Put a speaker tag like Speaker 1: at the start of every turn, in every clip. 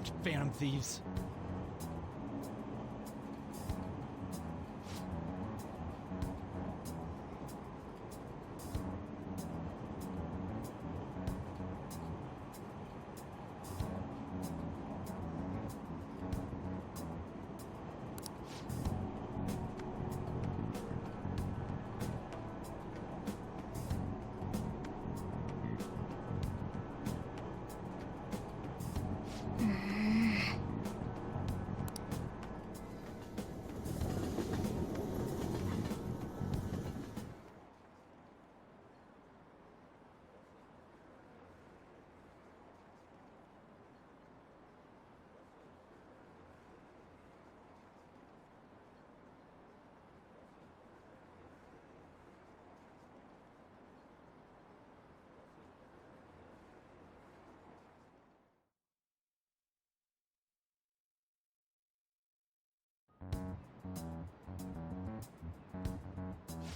Speaker 1: Damned phantom thieves.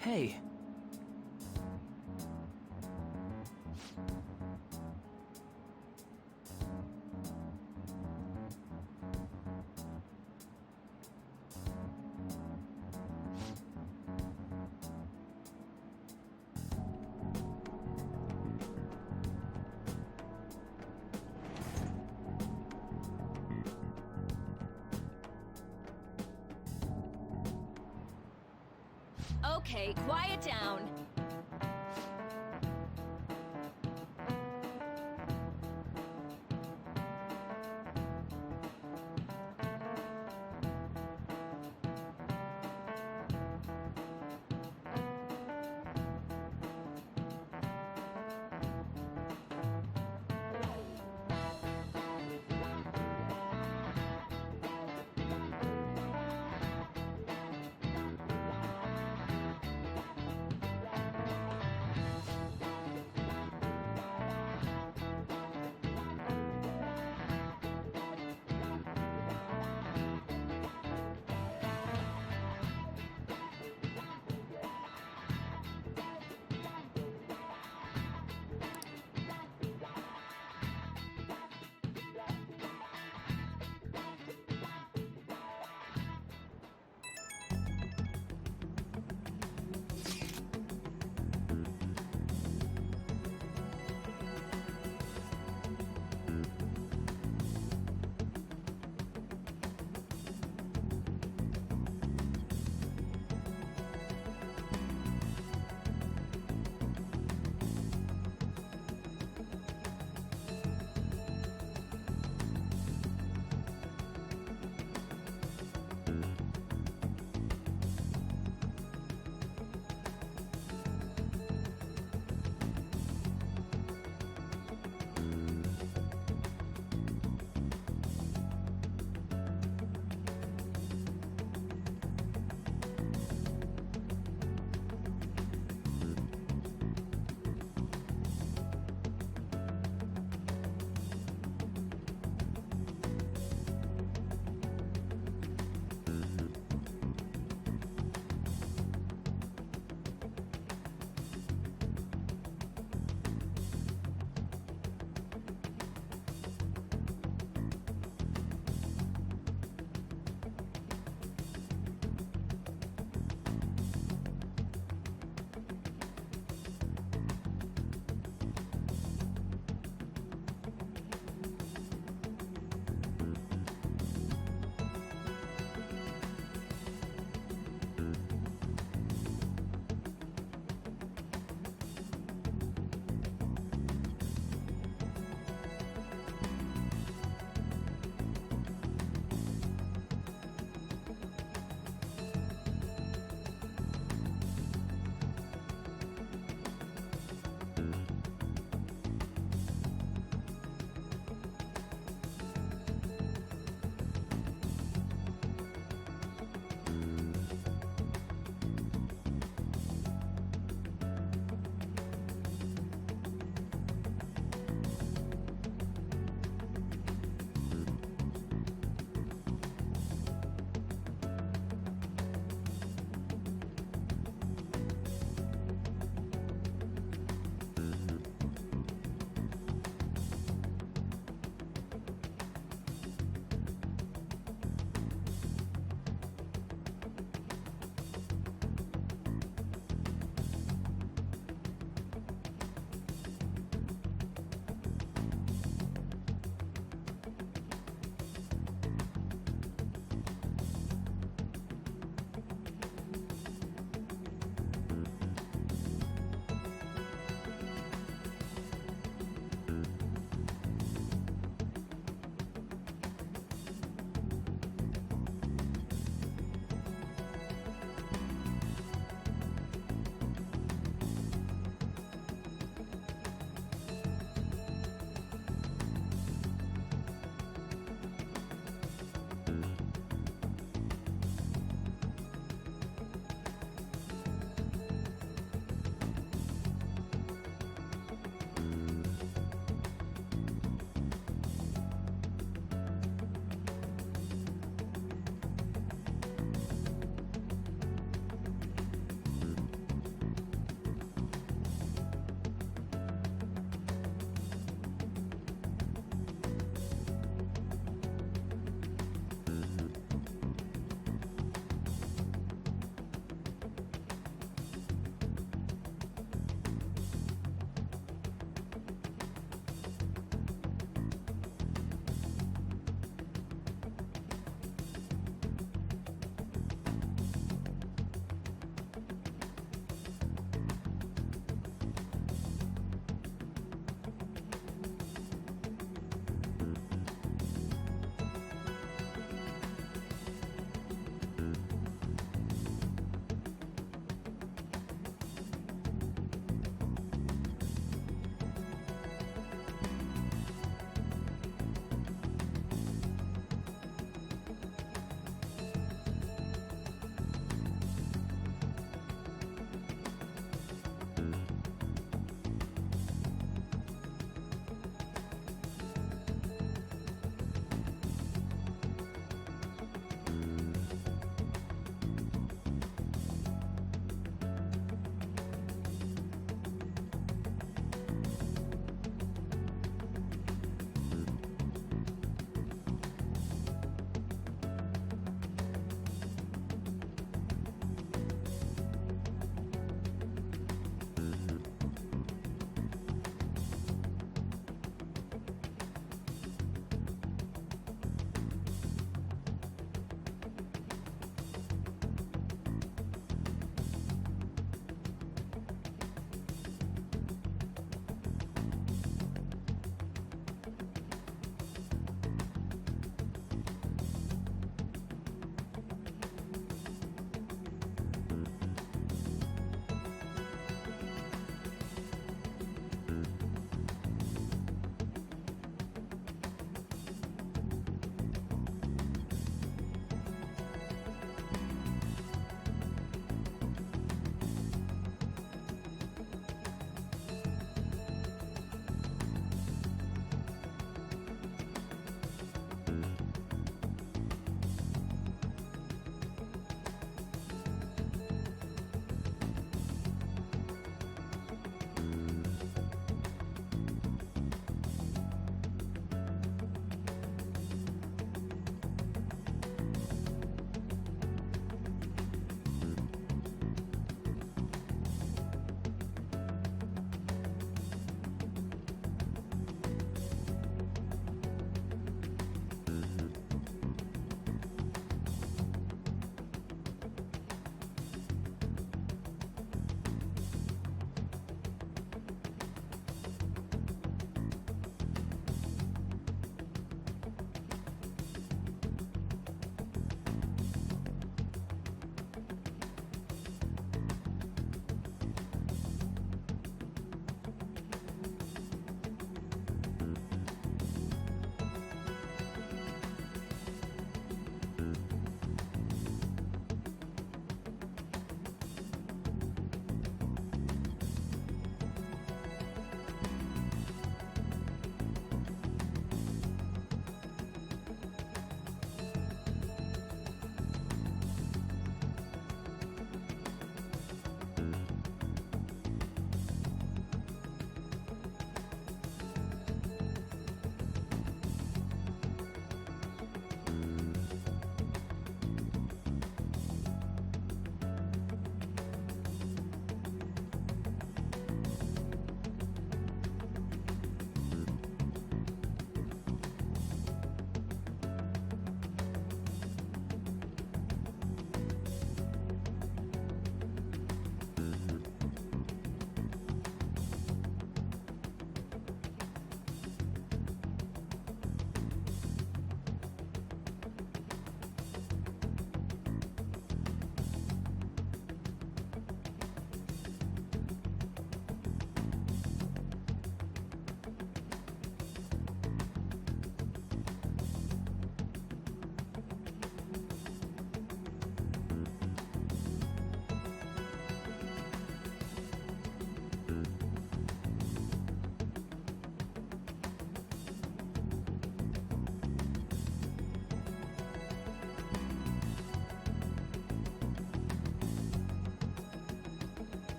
Speaker 2: Hey.
Speaker 3: Okay, quiet down.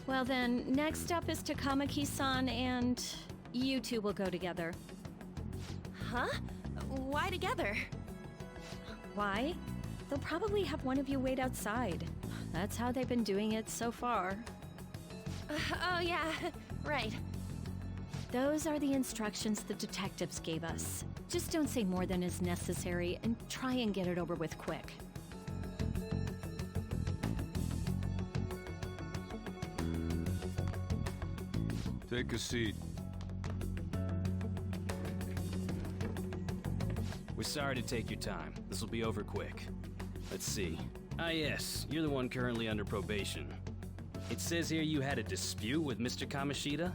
Speaker 3: Well then, next up is Takamaki-san, and you two will go together.
Speaker 1: Huh? Why together?
Speaker 3: Why? They'll probably have one of you wait outside. That's how they've been doing it so far.
Speaker 1: Oh yeah, right.
Speaker 3: Those are the instructions the detectives gave us. Just don't say more than is necessary and try and get it over with quick.
Speaker 2: Take a seat.
Speaker 4: We're sorry to take your time. This will be over quick. Let's see. Ah yes, you're the one currently under probation. It says here you had a dispute with Mr. Kamoshida?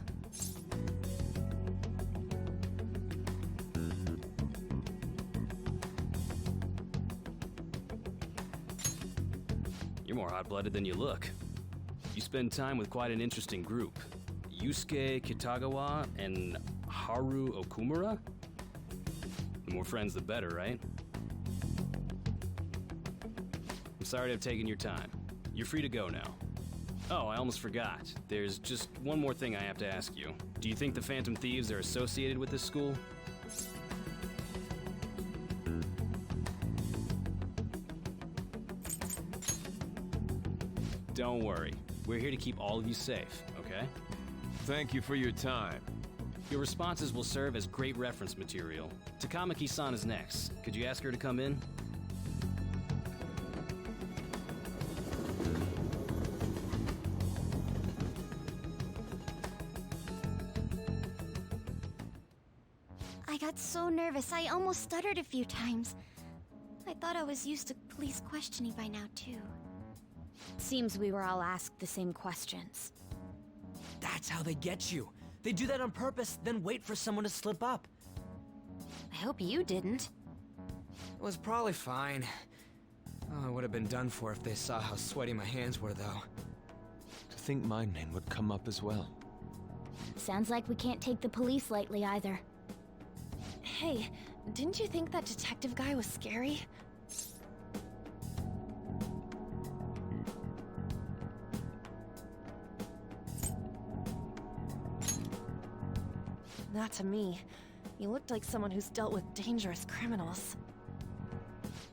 Speaker 4: You're more hot-blooded than you look. You spend time with quite an interesting group. Yusuke Kitagawa and Haru Okumura? The more friends, the better, right? I'm sorry to have taken your time. You're free to go now. Oh, I almost forgot. There's just one more thing I have to ask you. Do you think the Phantom Thieves are associated with this school? Don't worry. We're here to keep all of you safe, okay?
Speaker 2: Thank you for your time.
Speaker 4: Your responses will serve as great reference material. Takamaki-san is next. Could you ask her to come in?
Speaker 5: I got so nervous, I almost stuttered a few times. I thought I was used to police questioning by now, too.
Speaker 3: Seems we were all asked the same questions.
Speaker 6: That's how they get you. They do that on purpose, then wait for someone to slip up.
Speaker 5: I hope you didn't.
Speaker 7: It was probably fine. Oh, I would have been done for if they saw how sweaty my hands were, though.
Speaker 2: To think my name would come up as well.
Speaker 5: Sounds like we can't take the police lightly either.
Speaker 1: Hey, didn't you think that detective guy was scary? Not to me. You looked like someone who's dealt with dangerous criminals.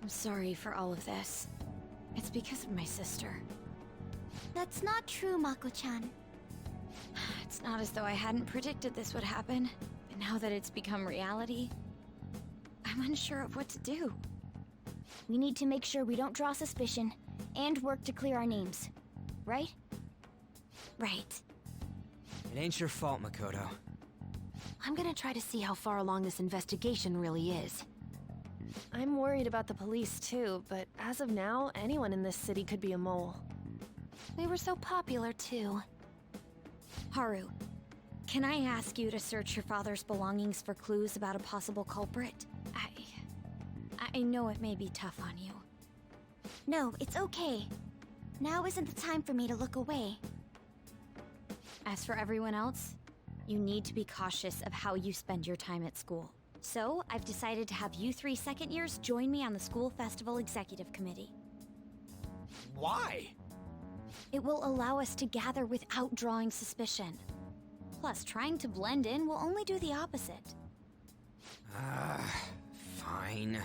Speaker 3: I'm sorry for all of this. It's because of my sister.
Speaker 5: That's not true, Mako-chan.
Speaker 3: It's not as though I hadn't predicted this would happen, but now that it's become reality, I'm unsure of what to do.
Speaker 5: We need to make sure we don't draw suspicion, and work to clear our names. Right?
Speaker 3: Right.
Speaker 7: It ain't your fault, Makoto.
Speaker 8: I'm gonna try to see how far along this investigation really is.
Speaker 1: I'm worried about the police too, but as of now, anyone in this city could be a mole.
Speaker 8: We were so popular, too.
Speaker 3: Haru, can I ask you to search your father's belongings for clues about a possible culprit? I know it may be tough on you.
Speaker 5: No, it's okay. Now isn't the time for me to look away.
Speaker 3: As for everyone else, you need to be cautious of how you spend your time at school. So, I've decided to have you three second years join me on the school festival executive committee.
Speaker 6: Why?
Speaker 3: It will allow us to gather without drawing suspicion. Plus, trying to blend in will only do the opposite.
Speaker 7: Fine.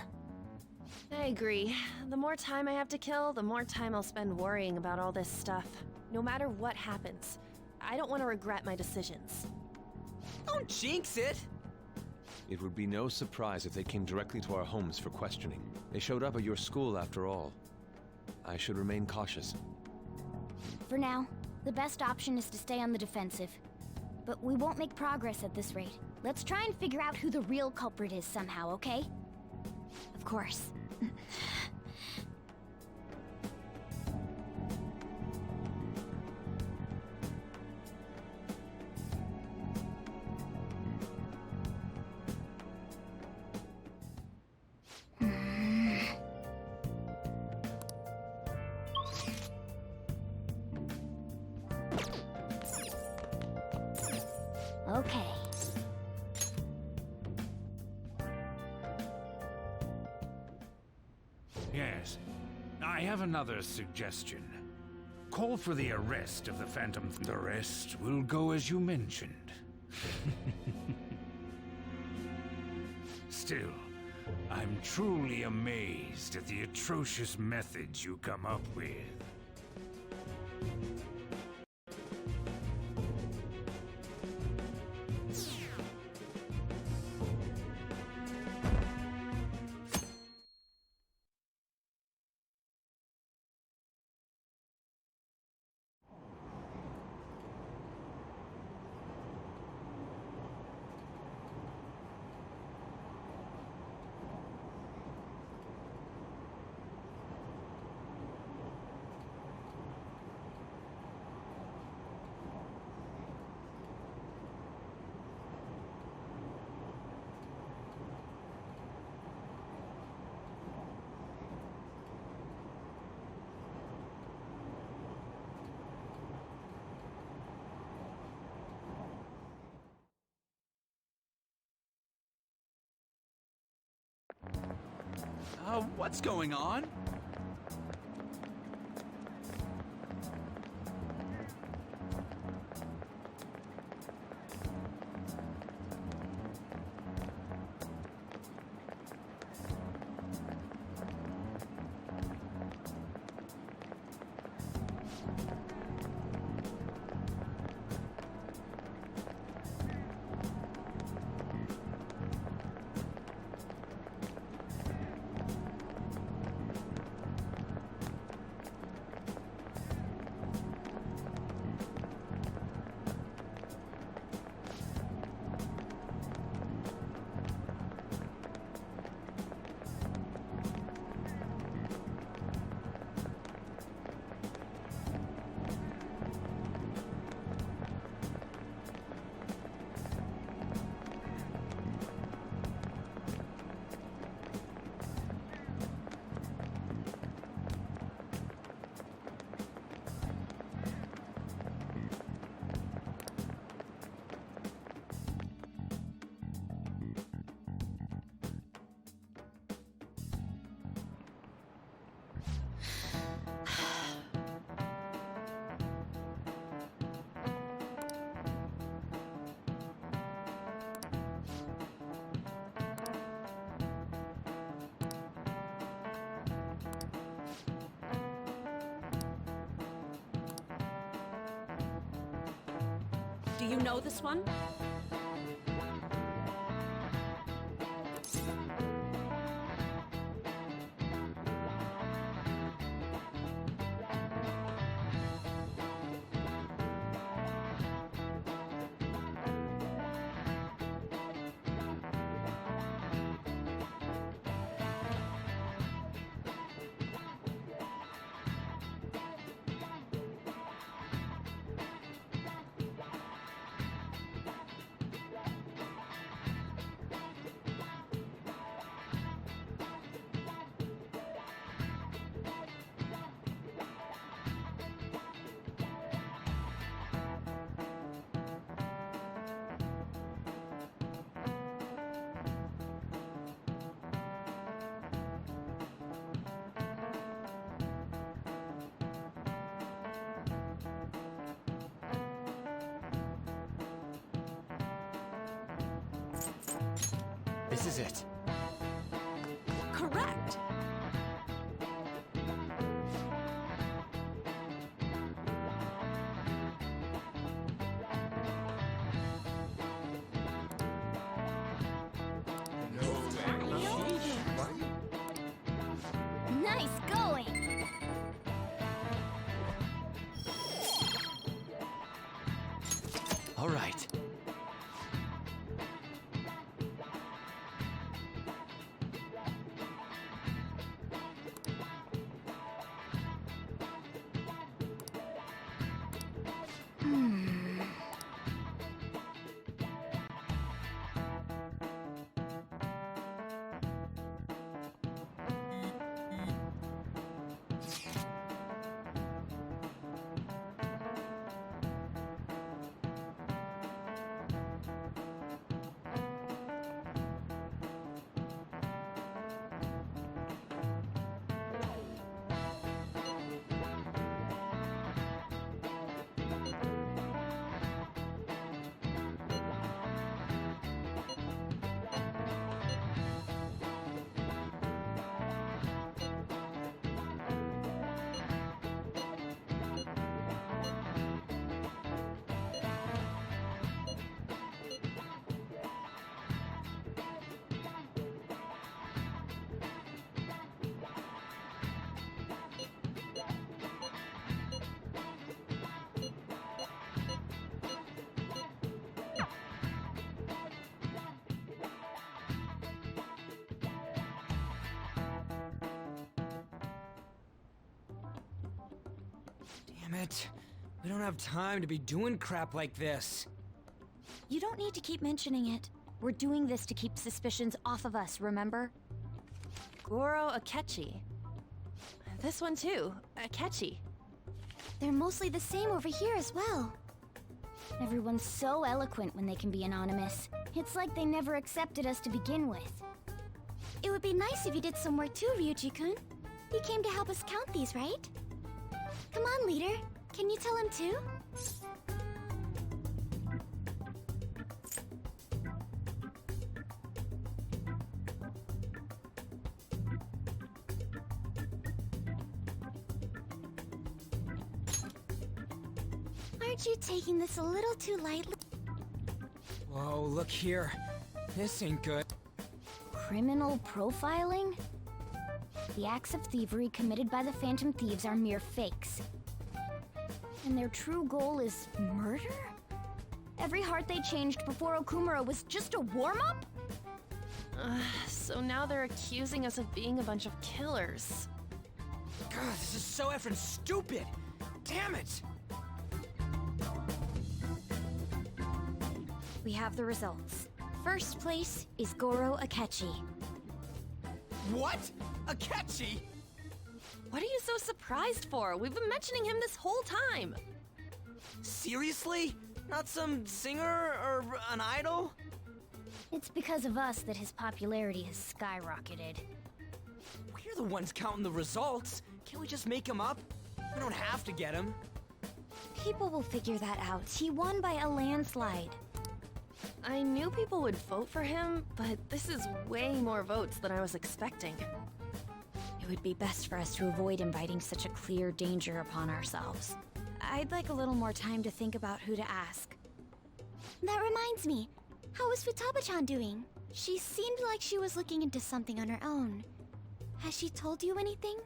Speaker 1: I agree. The more time I have to kill, the more time I'll spend worrying about all this stuff. No matter what happens, I don't want to regret my decisions.
Speaker 6: Don't jinx it!
Speaker 2: It would be no surprise if they came directly to our homes for questioning. They showed up at your school after all. I should remain cautious.
Speaker 5: For now, the best option is to stay on the defensive. But we won't make progress at this rate. Let's try and figure out who the real culprit is somehow, okay?
Speaker 3: Of course.
Speaker 5: Okay.
Speaker 9: Yes. I have another suggestion. call for the arrest of the Phantom. The rest will go as you mentioned. Still, I'm truly amazed at the atrocious methods you come up with.
Speaker 10: What's going on?
Speaker 11: Do you know this one?
Speaker 10: This is it.
Speaker 11: Correct!
Speaker 5: Nice going!
Speaker 10: All right.
Speaker 7: Damn it. We don't have time to be doing crap like this.
Speaker 3: You don't need to keep mentioning it. We're doing this to keep suspicions off of us, remember?
Speaker 1: Goro Akechi. This one too, Akechi.
Speaker 5: They're mostly the same over here as well. Everyone's so eloquent when they can be anonymous. It's like they never accepted us to begin with. It would be nice if you did some work too, Ryuji-kun. You came to help us count these, right? Come on, leader. Can you tell him too? Aren't you taking this a little too lightly?
Speaker 7: Whoa, look here. This ain't good.
Speaker 5: Criminal profiling? The acts of thievery committed by the Phantom Thieves are mere fakes. And their true goal is murder? Every heart they changed before Okumura was just a warm-up?
Speaker 1: So now they're accusing us of being a bunch of killers.
Speaker 7: God, this is so effing stupid! Damn it!
Speaker 3: We have the results. First place is Goro Akechi.
Speaker 7: What? Akechi?
Speaker 1: What are you so surprised for? We've been mentioning him this whole time.
Speaker 7: Seriously? Not some singer or an idol?
Speaker 5: It's because of us that his popularity has skyrocketed.
Speaker 7: We're the ones counting the results. Can't we just make him up? We don't have to get him.
Speaker 3: People will figure that out. He won by a landslide.
Speaker 1: I knew people would vote for him, but this is way more votes than I was expecting.
Speaker 3: It would be best for us to avoid inviting such a clear danger upon ourselves. I'd like a little more time to think about who to ask.
Speaker 5: That reminds me. How is Futaba-chan doing? She seemed like she was looking into something on her own. Has she told you anything?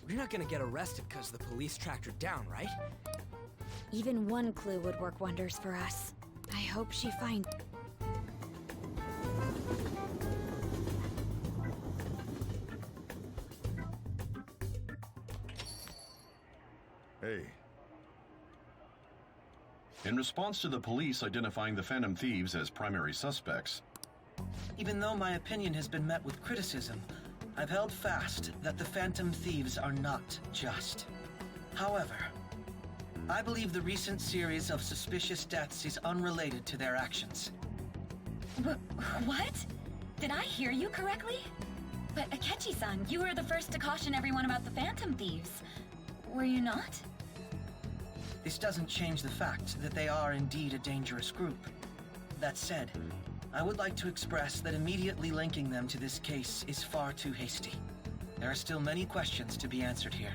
Speaker 7: We're not gonna get arrested because the police tracked her down, right?
Speaker 3: Even one clue would work wonders for us. I hope she finds...
Speaker 12: Hey.
Speaker 13: In response to the police identifying the Phantom Thieves as primary suspects,
Speaker 14: even though my opinion has been met with criticism, I've held fast that the Phantom Thieves are not just. However, I believe the recent series of suspicious deaths is unrelated to their actions.
Speaker 15: What? Did I hear you correctly? But Akechi-san, you were the first to caution everyone about the Phantom Thieves. Were you not?
Speaker 14: This doesn't change the fact that they are indeed a dangerous group. That said, I would like to express that immediately linking them to this case is far too hasty. There are still many questions to be answered here.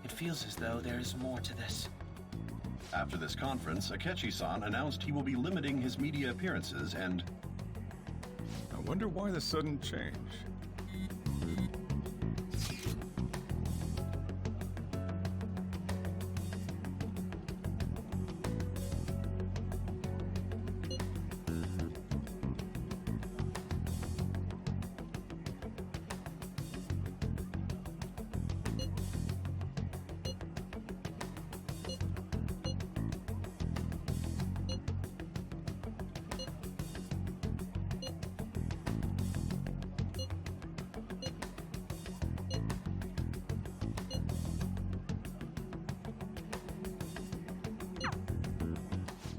Speaker 14: It feels as though there is more to this.
Speaker 13: after this conference, Akechi-san announced he will be limiting his media appearances and...
Speaker 12: I wonder why the sudden change.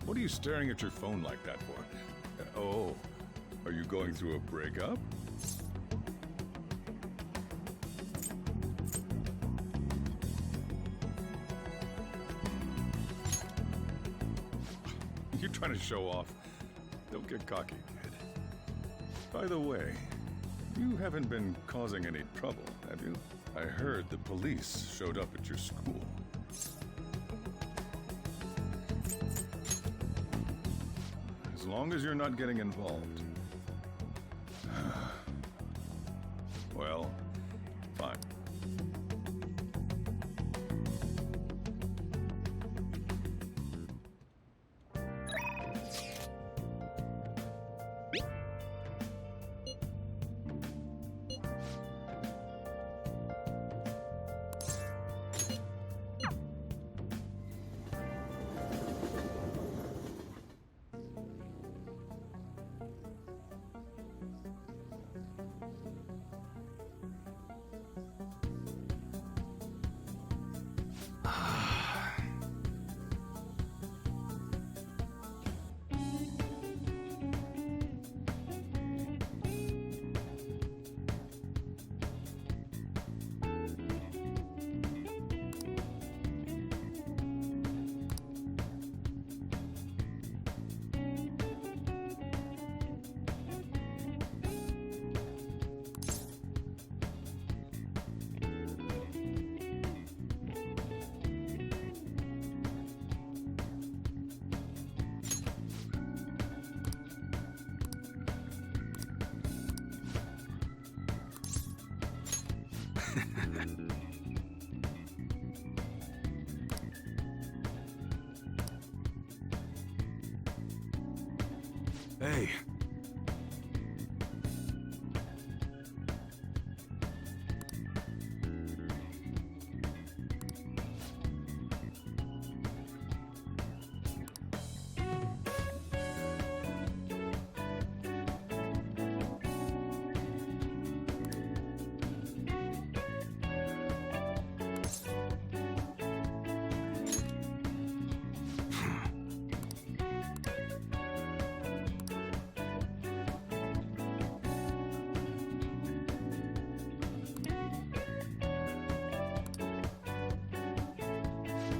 Speaker 12: What are you staring at your phone like that for? Oh, are you going through a breakup? You're trying to show off. Don't get cocky, kid. By the way, you haven't been causing any trouble, have you? I heard the police showed up at your school. As long as you're not getting involved. Well, fine.
Speaker 16: Hey.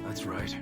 Speaker 16: That's right.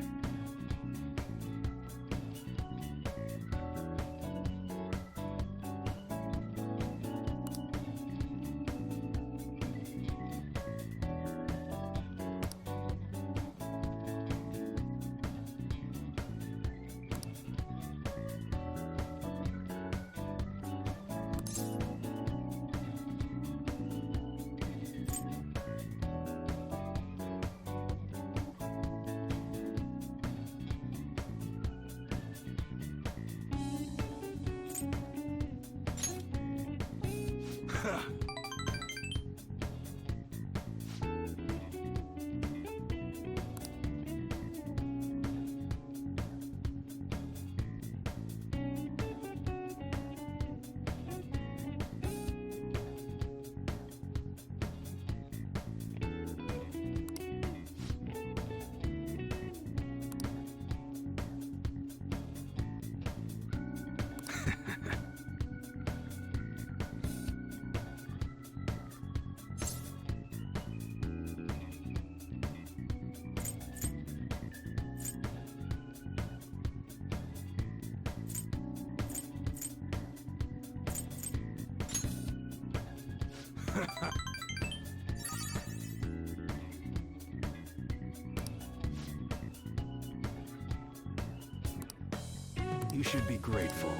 Speaker 16: You should be grateful.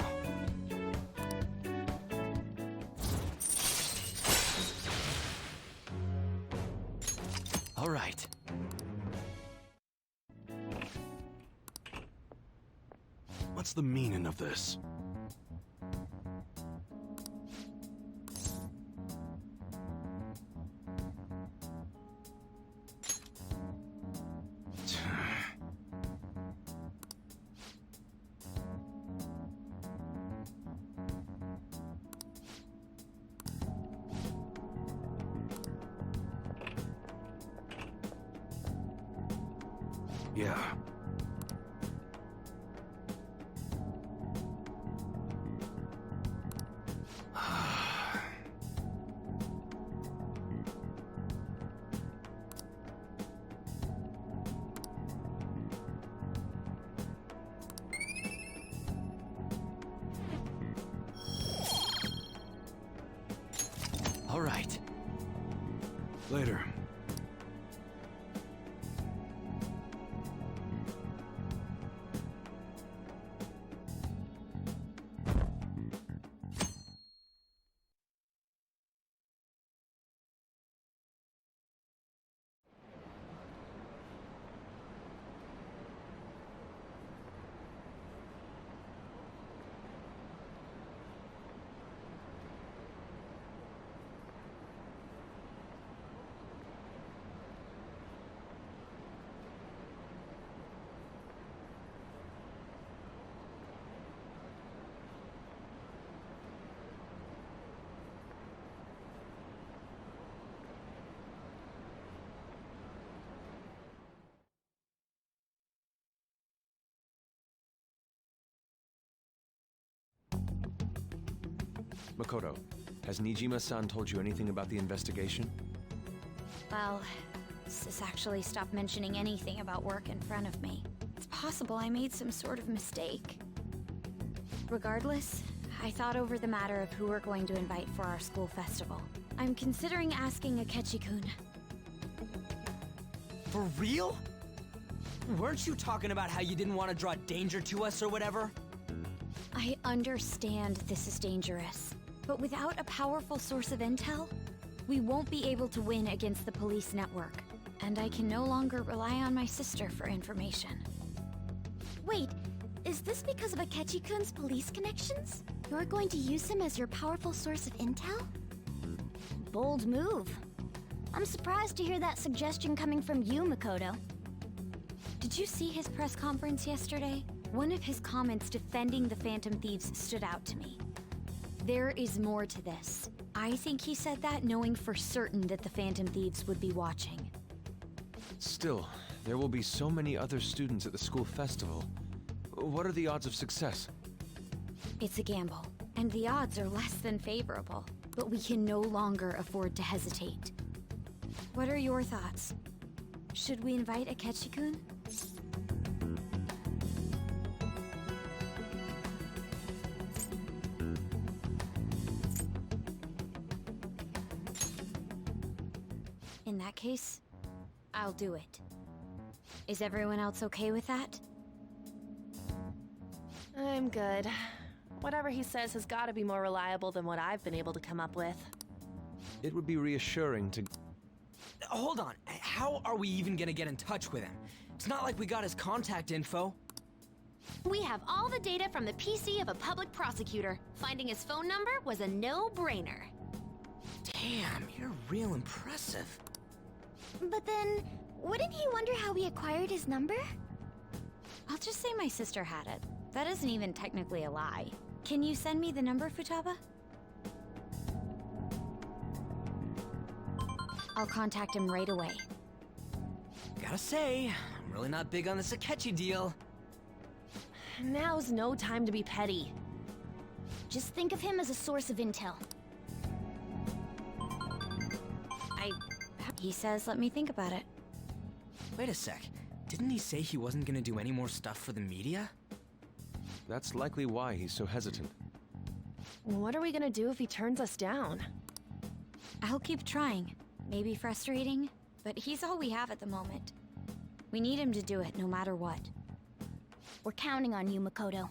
Speaker 10: All right.
Speaker 16: What's the meaning of this? Yeah.
Speaker 10: All right.
Speaker 16: Later.
Speaker 2: Makoto, has Nijima-san told you anything about the investigation?
Speaker 3: Well, Sis actually stopped mentioning anything about work in front of me. It's possible I made some sort of mistake. Regardless, I thought over the matter of who we're going to invite for our school festival. I'm considering asking Akechi-kun.
Speaker 6: For real? Weren't you talking about how you didn't want to draw danger to us or whatever?
Speaker 3: I understand this is dangerous, but without a powerful source of intel, We won't be able to win against the police network, and I can no longer rely on my sister for information.
Speaker 5: Wait, is this because of Akechi-kun's police connections? You're going to use him as your powerful source of intel? Bold move. I'm surprised to hear that suggestion coming from you, Makoto.
Speaker 3: Did you see his press conference yesterday? One of his comments defending the Phantom Thieves stood out to me. There is more to this. I think he said that knowing for certain that the Phantom Thieves would be watching.
Speaker 2: Still, there will be so many other students at the school festival. What are the odds of success?
Speaker 3: It's a gamble, and the odds are less than favorable. But we can no longer afford to hesitate. What are your thoughts? Should we invite Akechi-kun? In that case, I'll do it. Is everyone else okay with that?
Speaker 1: I'm good. Whatever he says has got to be more reliable than what I've been able to come up with.
Speaker 2: It would be reassuring to...
Speaker 6: Hold on. How are we even gonna get in touch with him? It's not like we got his contact info.
Speaker 8: We have all the data from the PC of a public prosecutor. Finding his phone number was a no-brainer.
Speaker 6: Damn, you're real impressive.
Speaker 5: But then, wouldn't he wonder how we acquired his number?
Speaker 3: I'll just say my sister had it. That isn't even technically a lie. Can you send me the number, Futaba? I'll contact him right away.
Speaker 6: Gotta say, I'm really not big on this Akechi deal.
Speaker 1: Now's no time to be petty.
Speaker 5: Just think of him as a source of intel.
Speaker 3: He says let me think about it.
Speaker 6: Wait a sec. Didn't he say he wasn't gonna do any more stuff for the media?
Speaker 2: That's likely why he's so hesitant.
Speaker 1: What are we gonna do if he turns us down?
Speaker 3: I'll keep trying. Maybe frustrating, but he's all we have at the moment. We need him to do it no matter what.
Speaker 5: We're counting on you, Makoto.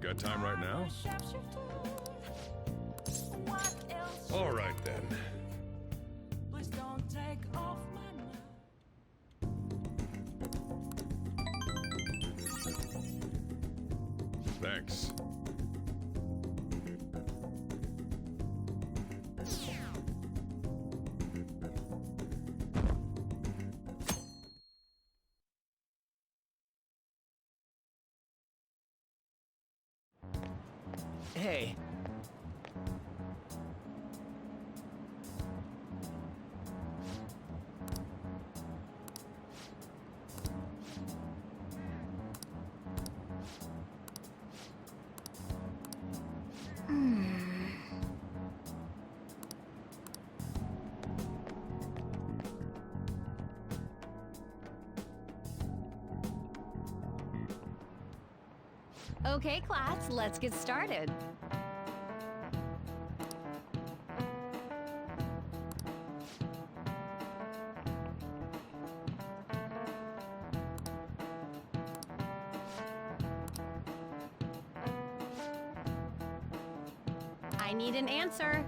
Speaker 12: Got time right now? All right then. Thanks.
Speaker 6: Hey,
Speaker 17: Okay, class, let's get started.
Speaker 1: I need an answer.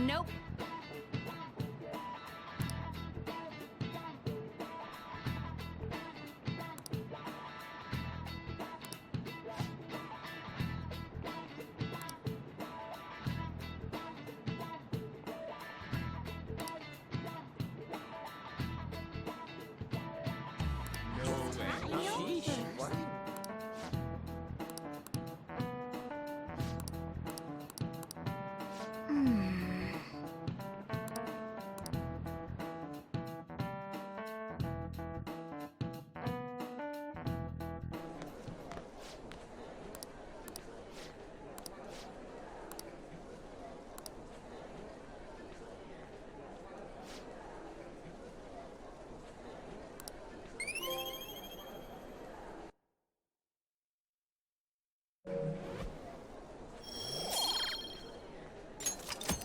Speaker 1: Nope.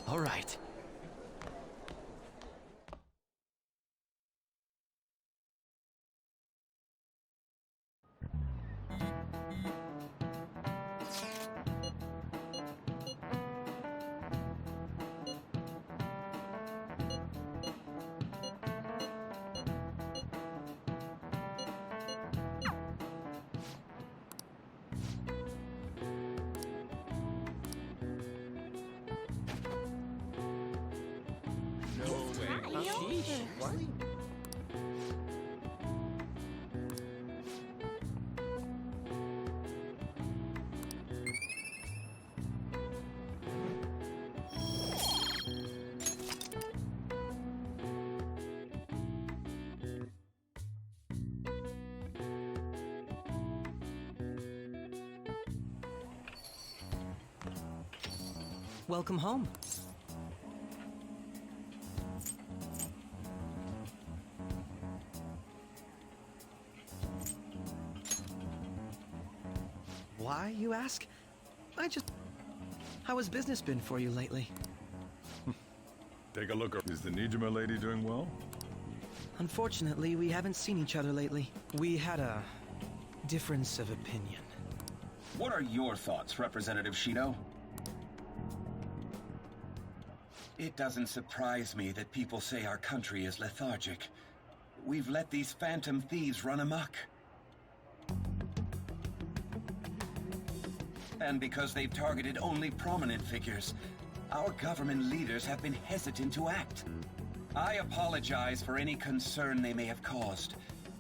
Speaker 10: All right.
Speaker 6: Welcome home. Why, you ask? How has business been for you lately?
Speaker 12: Take a look. Is the Nijima lady doing well?
Speaker 6: Unfortunately, we haven't seen each other lately. We had a difference of opinion.
Speaker 13: What are your thoughts, Representative Shido? It doesn't surprise me that people say our country is lethargic. We've let these phantom thieves run amok. And because they've targeted only prominent figures, our government leaders have been hesitant to act. I apologize for any concern they may have caused,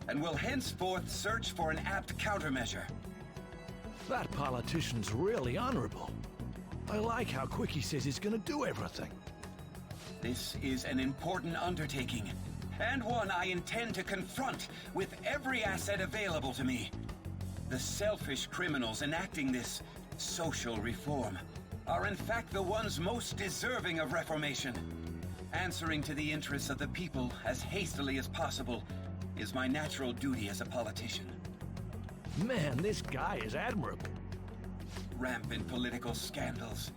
Speaker 13: and will henceforth search for an apt countermeasure.
Speaker 16: That politician's really honorable. I like how quick he says he's gonna do everything.
Speaker 13: This is an important undertaking, and one I intend to confront with every asset available to me. The selfish criminals enacting this social reform are in fact the ones most deserving of reformation. Answering to the interests of the people as hastily as possible is my natural duty as a politician.
Speaker 16: Man, this guy is admirable.
Speaker 13: Rampant political scandals,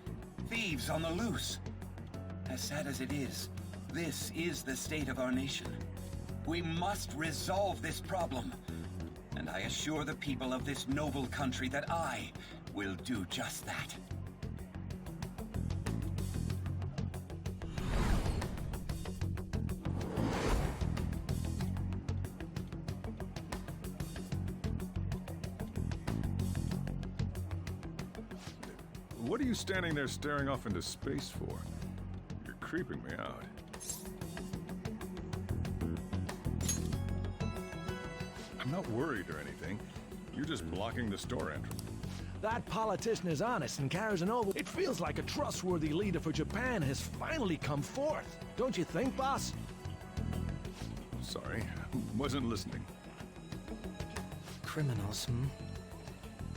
Speaker 13: thieves on the loose. As sad as it is, this is the state of our nation. We must resolve this problem, and I assure the people of this noble country that I will do just that.
Speaker 12: What are you standing there staring off into space for? You're creeping me out. I'm not worried or anything. You're just blocking the store entrance.
Speaker 16: That politician is honest and carries an oval. It feels like a trustworthy leader for Japan has finally come forth. Don't you think, boss?
Speaker 12: Sorry, wasn't listening.
Speaker 6: Criminals,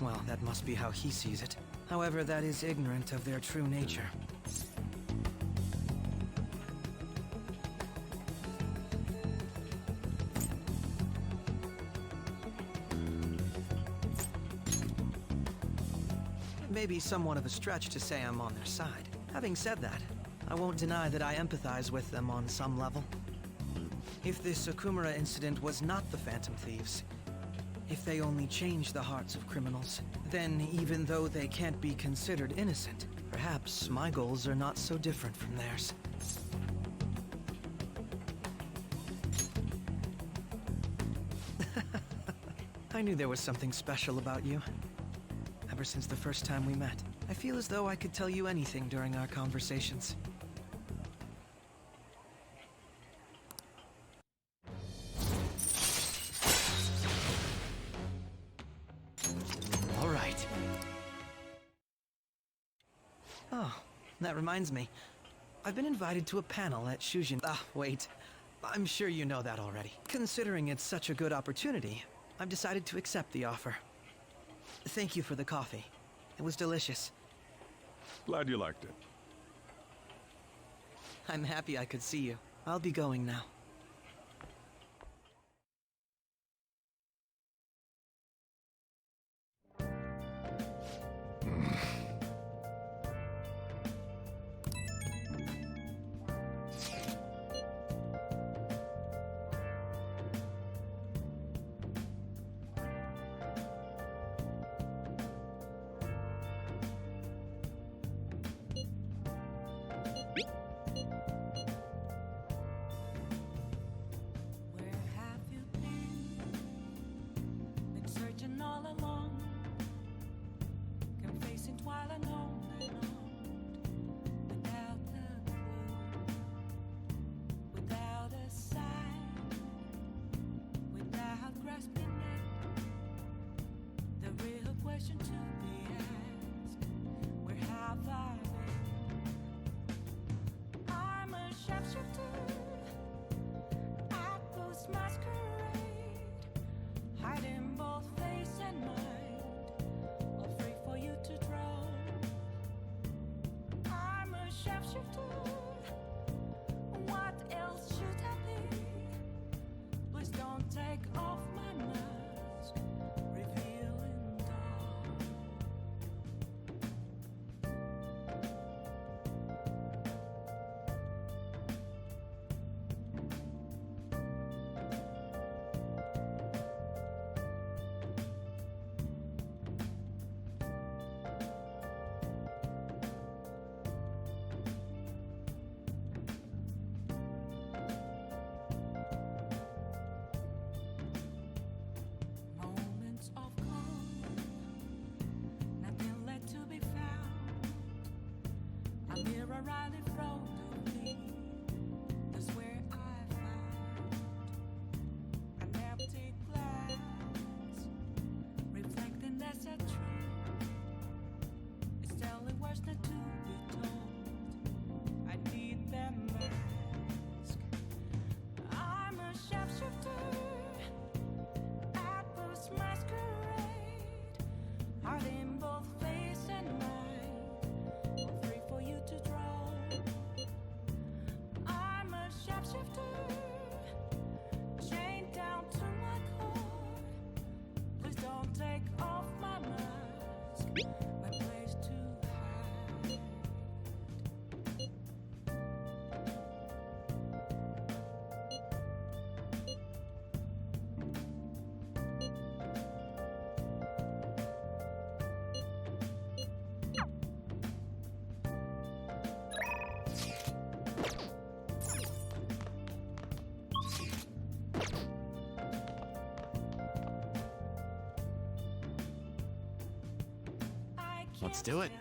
Speaker 6: Well, that must be how he sees it. However, that is ignorant of their true nature. Maybe somewhat of a stretch to say I'm on their side. Having said that, I won't deny that I empathize with them on some level. If this Okumura incident was not the Phantom Thieves, if they only change the hearts of criminals, then even though they can't be considered innocent, perhaps my goals are not so different from theirs. I knew there was something special about you. Ever since the first time we met, I feel as though I could tell you anything during our conversations.
Speaker 10: All right.
Speaker 6: Oh, that reminds me. I've been invited to a panel at Shujin. Wait. I'm sure you know that already. Considering it's such a good opportunity, I've decided to accept the offer. Thank you for the coffee. It was delicious.
Speaker 12: Glad you liked it.
Speaker 6: I'm happy I could see you. I'll be going now.
Speaker 10: Let's do it.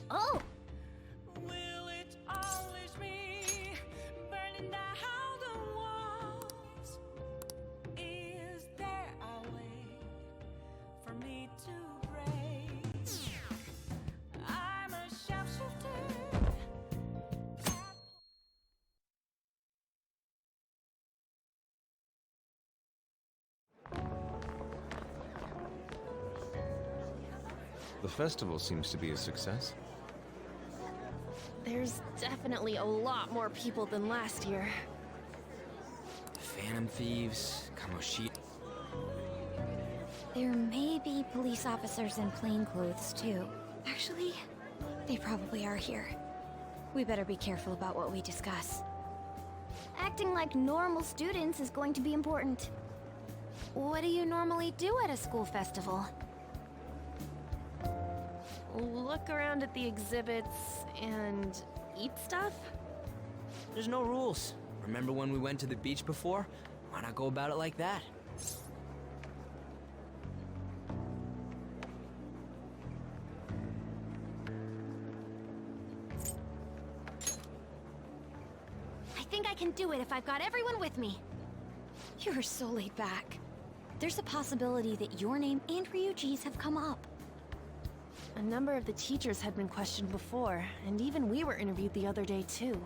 Speaker 5: Oh!
Speaker 18: Will it always be
Speaker 2: The festival seems to be a success.
Speaker 1: There's definitely a lot more people than last year.
Speaker 7: Phantom thieves, Kamoshida.
Speaker 3: There may be police officers in plainclothes, too. Actually, they probably are here. We better be careful about what we discuss.
Speaker 5: Acting like normal students is going to be important.
Speaker 8: What do you normally do at a school festival?
Speaker 1: Look around at the exhibits and eat stuff?
Speaker 7: There's no rules. Remember when we went to the beach before? Why not go about it like that?
Speaker 8: I think I can do it if I've got everyone with me.
Speaker 3: You're so laid back. There's a possibility that your name and Ryuji's have come up.
Speaker 1: A number of the teachers had been questioned before, and even we were interviewed the other day too.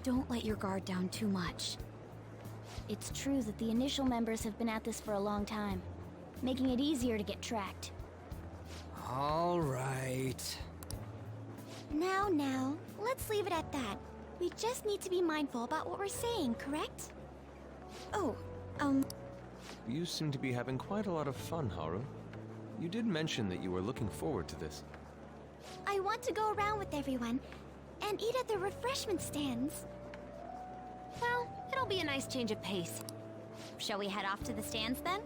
Speaker 3: Don't let your guard down too much.
Speaker 5: It's true that the initial members have been at this for a long time, making it easier to get tracked.
Speaker 7: All right.
Speaker 5: Now, let's leave it at that. We just need to be mindful about what we're saying, correct?
Speaker 3: Oh,
Speaker 2: You seem to be having quite a lot of fun, Haru. You did mention that you were looking forward to this.
Speaker 5: I want to go around with everyone and eat at the refreshment stands.
Speaker 8: Well, it'll be a nice change of pace.
Speaker 3: shall we head off to the stands then?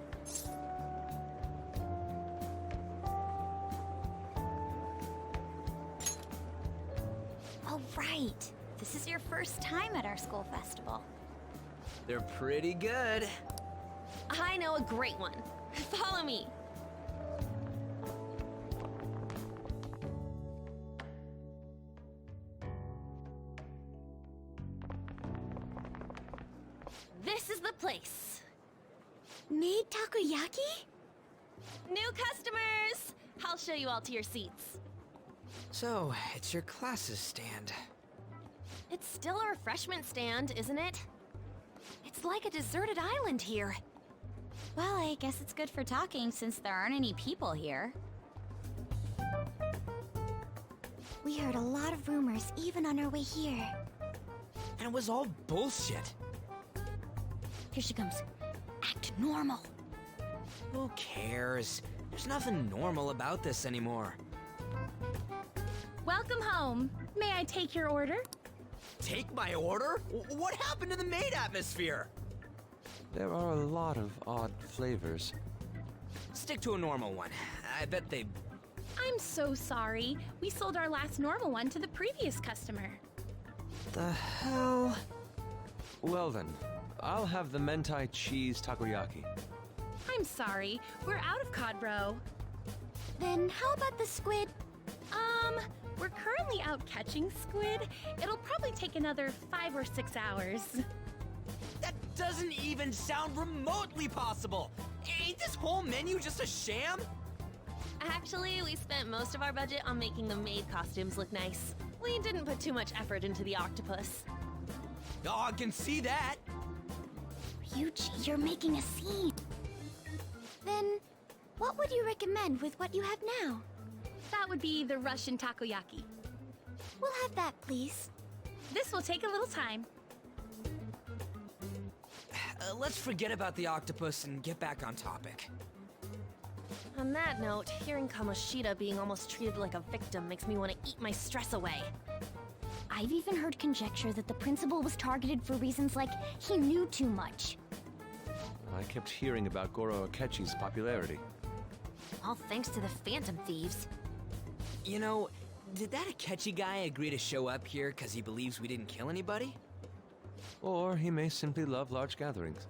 Speaker 3: All right. This is your first time at our school festival.
Speaker 7: They're pretty good.
Speaker 1: I know a great one. Follow me. This is the place.
Speaker 5: Made takoyaki?
Speaker 1: New customers! I'll show you all to your seats.
Speaker 7: So, it's your class's stand.
Speaker 1: It's still a refreshment stand, isn't it?
Speaker 8: It's like a deserted island here.
Speaker 3: Well, I guess it's good for talking since there aren't any people here.
Speaker 5: We heard a lot of rumors even on our way here.
Speaker 7: And it was all bullshit.
Speaker 5: Here she comes. Act normal.
Speaker 7: Who cares? There's nothing normal about this anymore.
Speaker 18: Welcome home. May I take your order?
Speaker 7: Take my order? What happened to the maid atmosphere?
Speaker 2: There are a lot of odd flavors.
Speaker 7: Stick to a normal one. I bet they...
Speaker 18: I'm so sorry. We sold our last normal one to the previous customer.
Speaker 7: The hell?
Speaker 2: Well then, I'll have the mentai cheese takoyaki.
Speaker 18: I'm sorry. We're out of cod roe.
Speaker 5: Then how about the squid?
Speaker 18: We're currently out catching squid. It'll probably take another 5 or 6 hours.
Speaker 7: That doesn't even sound remotely possible! Ain't this whole menu just a sham?
Speaker 1: Actually, we spent most of our budget on making the maid costumes look nice. We didn't put too much effort into the octopus.
Speaker 7: Oh, I can see that!
Speaker 5: Ryuji, you're making a scene. Then, what would you recommend with what you have now?
Speaker 18: That would be the Russian takoyaki.
Speaker 5: We'll have that, please.
Speaker 18: This will take a little time.
Speaker 7: Let's forget about the octopus and get back on topic.
Speaker 1: On that note, hearing Kamoshida being almost treated like a victim makes me want to eat my stress away.
Speaker 5: I've even heard conjecture that the principal was targeted for reasons like he knew too much.
Speaker 2: I kept hearing about Goro Akechi's popularity.
Speaker 8: All thanks to the Phantom Thieves.
Speaker 7: You know, did that Akechi guy agree to show up here because he believes we didn't kill anybody?
Speaker 2: Or he may simply love large gatherings.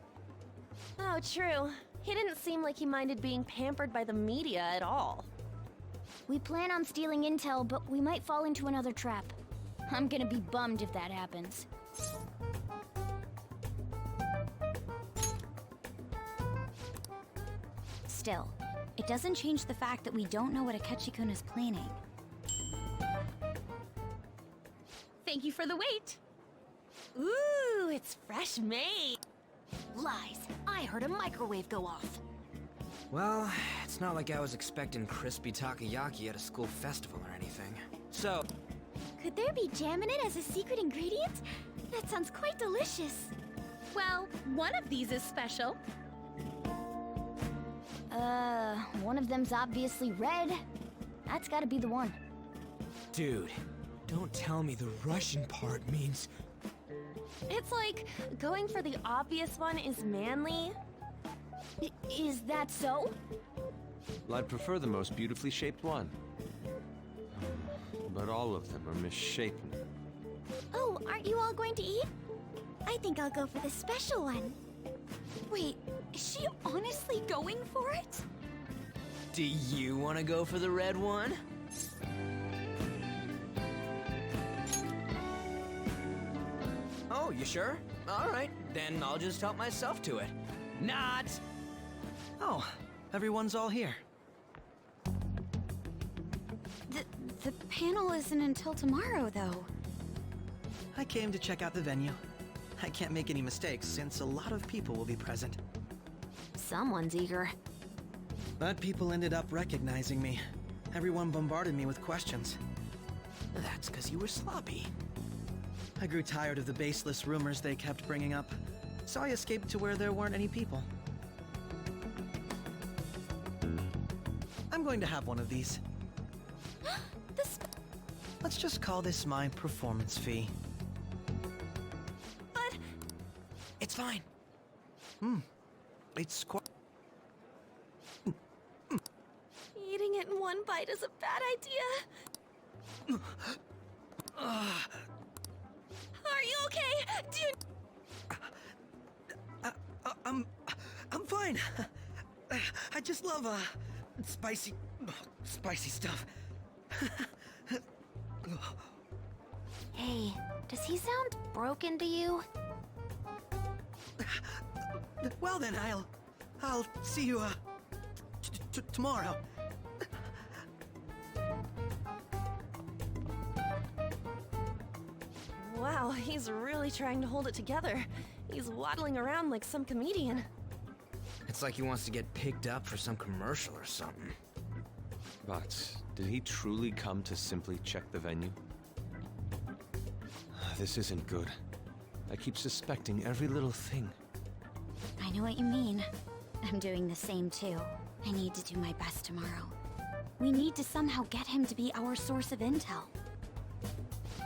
Speaker 1: Oh, true. He didn't seem like he minded being pampered by the media at all.
Speaker 5: We plan on stealing intel, but we might fall into another trap. I'm gonna be bummed if that happens.
Speaker 3: Still, it doesn't change the fact that we don't know what Akechi-kun is planning.
Speaker 18: Thank you for the wait.
Speaker 1: Ooh, it's fresh made.
Speaker 8: Lies. I heard a microwave go off.
Speaker 7: Well, it's not like I was expecting crispy takoyaki at a school festival or anything. So...
Speaker 5: Could there be jam in it as a secret ingredient? That sounds quite delicious.
Speaker 18: Well, one of these is special.
Speaker 5: One of them's obviously red. That's gotta be the one.
Speaker 7: Dude, don't tell me the Russian part means...
Speaker 1: It's like going for the obvious one is manly.
Speaker 5: Is that so?
Speaker 2: Well, I'd prefer the most beautifully shaped one. But all of them are misshapen.
Speaker 5: Oh, aren't you all going to eat? I think I'll go for the special one.
Speaker 3: Wait, is she honestly going for it?
Speaker 7: Do you want to go for the red one? Oh, you sure? All right, then I'll just help myself to it. Not!
Speaker 6: Oh, everyone's all here.
Speaker 3: The panel isn't until tomorrow, though.
Speaker 6: I came to check out the venue. I can't make any mistakes since a lot of people will be present.
Speaker 1: Someone's eager.
Speaker 6: But people ended up recognizing me. Everyone bombarded me with questions.
Speaker 7: That's because you were sloppy.
Speaker 6: I grew tired of the baseless rumors they kept bringing up, so I escaped to where there weren't any people. I'm going to have one of these. Let's just call this my performance fee.
Speaker 1: But...
Speaker 7: It's fine.
Speaker 6: It's quite...
Speaker 1: Eating it in one bite is a bad idea. Are you okay? Do you...
Speaker 6: I'm fine. I just love, spicy stuff.
Speaker 8: Hey, does he sound broken to you?
Speaker 6: Well then, I'll see you, tomorrow.
Speaker 1: Wow, he's really trying to hold it together. He's waddling around like some comedian.
Speaker 7: It's like he wants to get picked up for some commercial or something.
Speaker 2: But did he truly come to simply check the venue? This isn't good. I keep suspecting every little thing.
Speaker 3: I know what you mean. I'm doing the same too. I need to do my best tomorrow. We need to somehow get him to be our source of intel.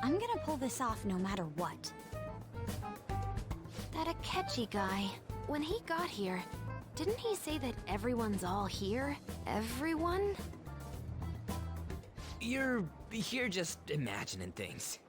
Speaker 3: I'm gonna pull this off no matter what.
Speaker 8: That Akechi guy, when he got here, didn't he say that everyone's all here? Everyone?
Speaker 7: You're just imagining things.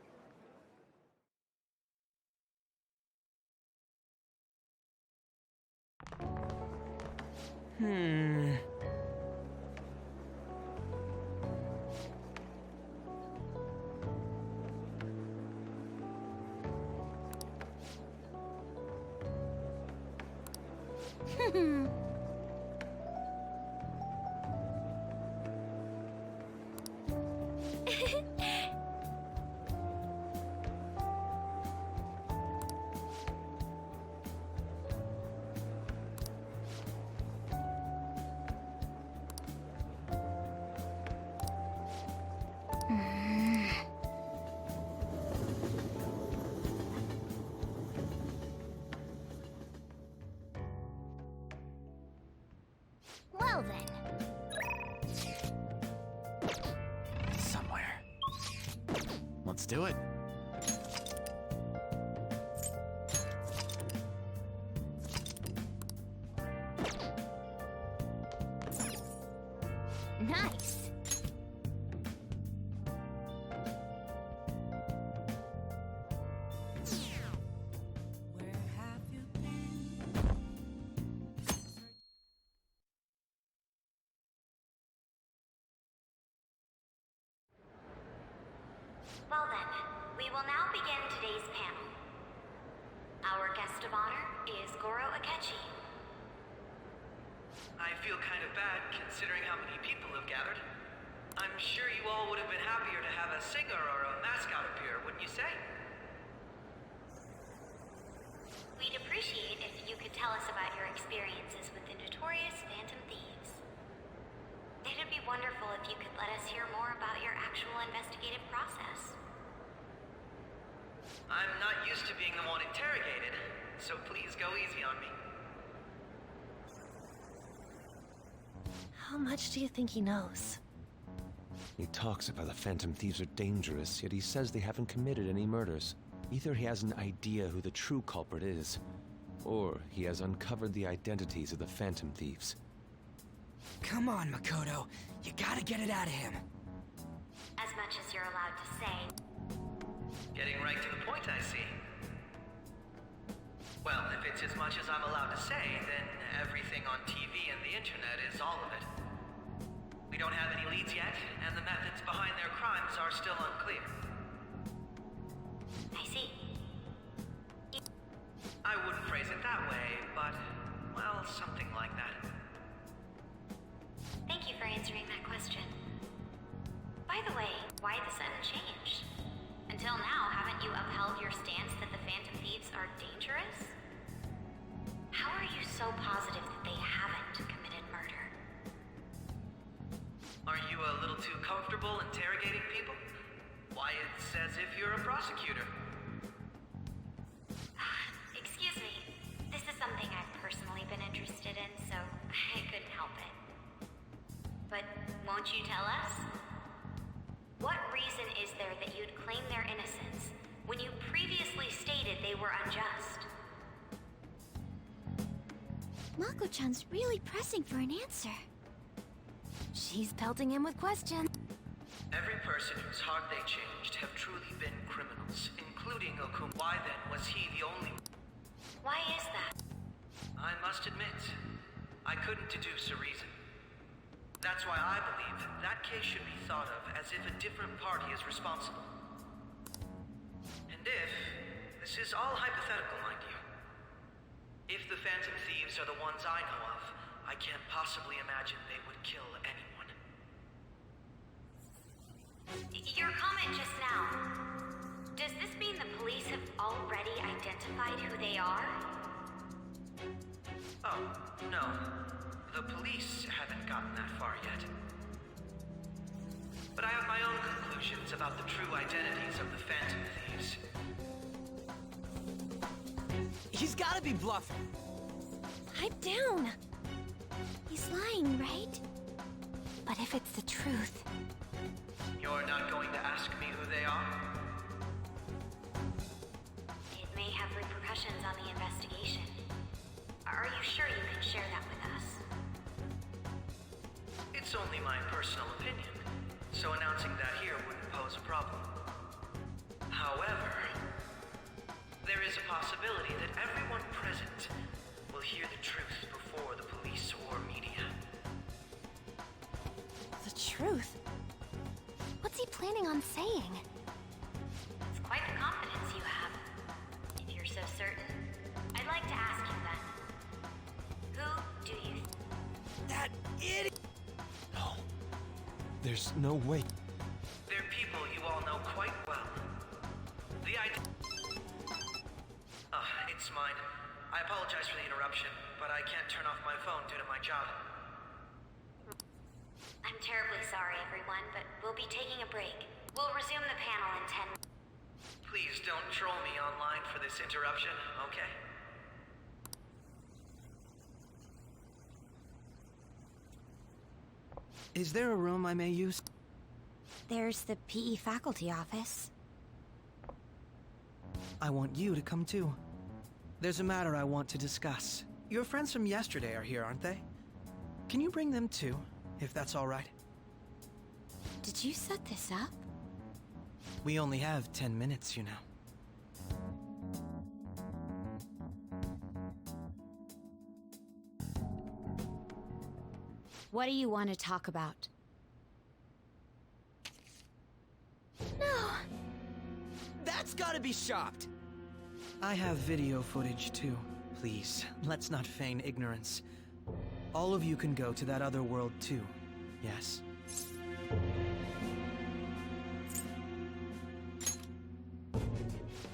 Speaker 5: Well then.
Speaker 10: Somewhere. Let's do it.
Speaker 5: Nice.
Speaker 3: Well then, we will now begin today's panel. Our guest of honor is Goro Akechi.
Speaker 6: I feel kind of bad considering how many people have gathered. I'm sure you all would have been happier to have a singer or a mascot appear, wouldn't you say?
Speaker 3: We'd appreciate if you could tell us about your experiences with the notorious Phantom Thieves. It'd be wonderful if you could let us hear more about your actual investigative process.
Speaker 6: I'm not used to being the one interrogated, so please go easy on me.
Speaker 1: How much do you think he knows?
Speaker 2: He talks about the Phantom Thieves are dangerous, yet he says they haven't committed any murders. Either he has an idea who the true culprit is, or he has uncovered the identities of the Phantom Thieves.
Speaker 7: Come on, Makoto. You gotta get it out of him.
Speaker 3: As much as you're allowed to say.
Speaker 6: Getting right to the point, I see. Well, if it's as much as I'm allowed to say, then everything on TV and the internet is all of it. We don't have any leads yet, and the methods behind their crimes are still unclear.
Speaker 3: I see.
Speaker 6: I wouldn't phrase it that way, but, well, something like that.
Speaker 3: Thank you for answering that question. By the way, why the sudden change? Until now, haven't you upheld your stance that the Phantom Thieves are dangerous? How are you so positive that they haven't committed murder?
Speaker 6: Are you a little too comfortable interrogating people? Why, it's as if you're a prosecutor.
Speaker 3: Excuse me. This is something I've personally been interested in, so I couldn't help it. But won't you tell us? What reason is there that you'd claim their innocence when you previously stated they were unjust?
Speaker 5: Mako-chan's really pressing for an answer.
Speaker 1: She's pelting him with questions.
Speaker 6: Every person whose heart they changed have truly been criminals, including Okuma. Why then was he the only one?
Speaker 3: Why is that?
Speaker 6: I must admit, I couldn't deduce a reason. That's why I believe that case should be thought of as if a different party is responsible. And if, this is all hypothetical, mind you, if the Phantom Thieves are the ones I know of, I can't possibly imagine they would kill anyone.
Speaker 3: Your comment just now, does this mean the police have already identified who they are?
Speaker 6: Oh, no. The police haven't gotten that far yet. But I have my own conclusions about the true identities of the Phantom Thieves.
Speaker 7: He's gotta be bluffing.
Speaker 1: Pipe down.
Speaker 5: He's lying, right? But if it's the truth...
Speaker 6: You're not going to ask me who they are?
Speaker 3: It may have repercussions on the investigation. Are you sure you can share that with us?
Speaker 6: It's only my personal opinion, so announcing that here wouldn't pose a problem. However, there is a possibility that everyone present will hear the truth before the police or media.
Speaker 1: The truth?
Speaker 5: What's he planning on saying?
Speaker 3: It's quite the confidence you have. If you're so certain, I'd like to ask you then. Who do you...
Speaker 7: That idiot!
Speaker 2: No. There's no way.
Speaker 6: They're people you all know quite well. The idea... it's mine. I apologize for the interruption, but I can't turn off my phone due to my job.
Speaker 3: I'm terribly sorry, everyone, but we'll be taking a break. We'll resume the panel in 10 minutes.
Speaker 6: Please don't troll me online for this interruption, okay? Is there a room I may use?
Speaker 3: There's the PE faculty office.
Speaker 6: I want you to come too. There's a matter I want to discuss. Your friends from yesterday are here, aren't they? Can you bring them too, if that's all right?
Speaker 3: Did you set this up?
Speaker 6: We only have 10 minutes, you know.
Speaker 3: What do you want to talk about?
Speaker 5: No!
Speaker 7: That's gotta be shopped!
Speaker 6: I have video footage too. Please, let's not feign ignorance. All of you can go to that other world too, yes?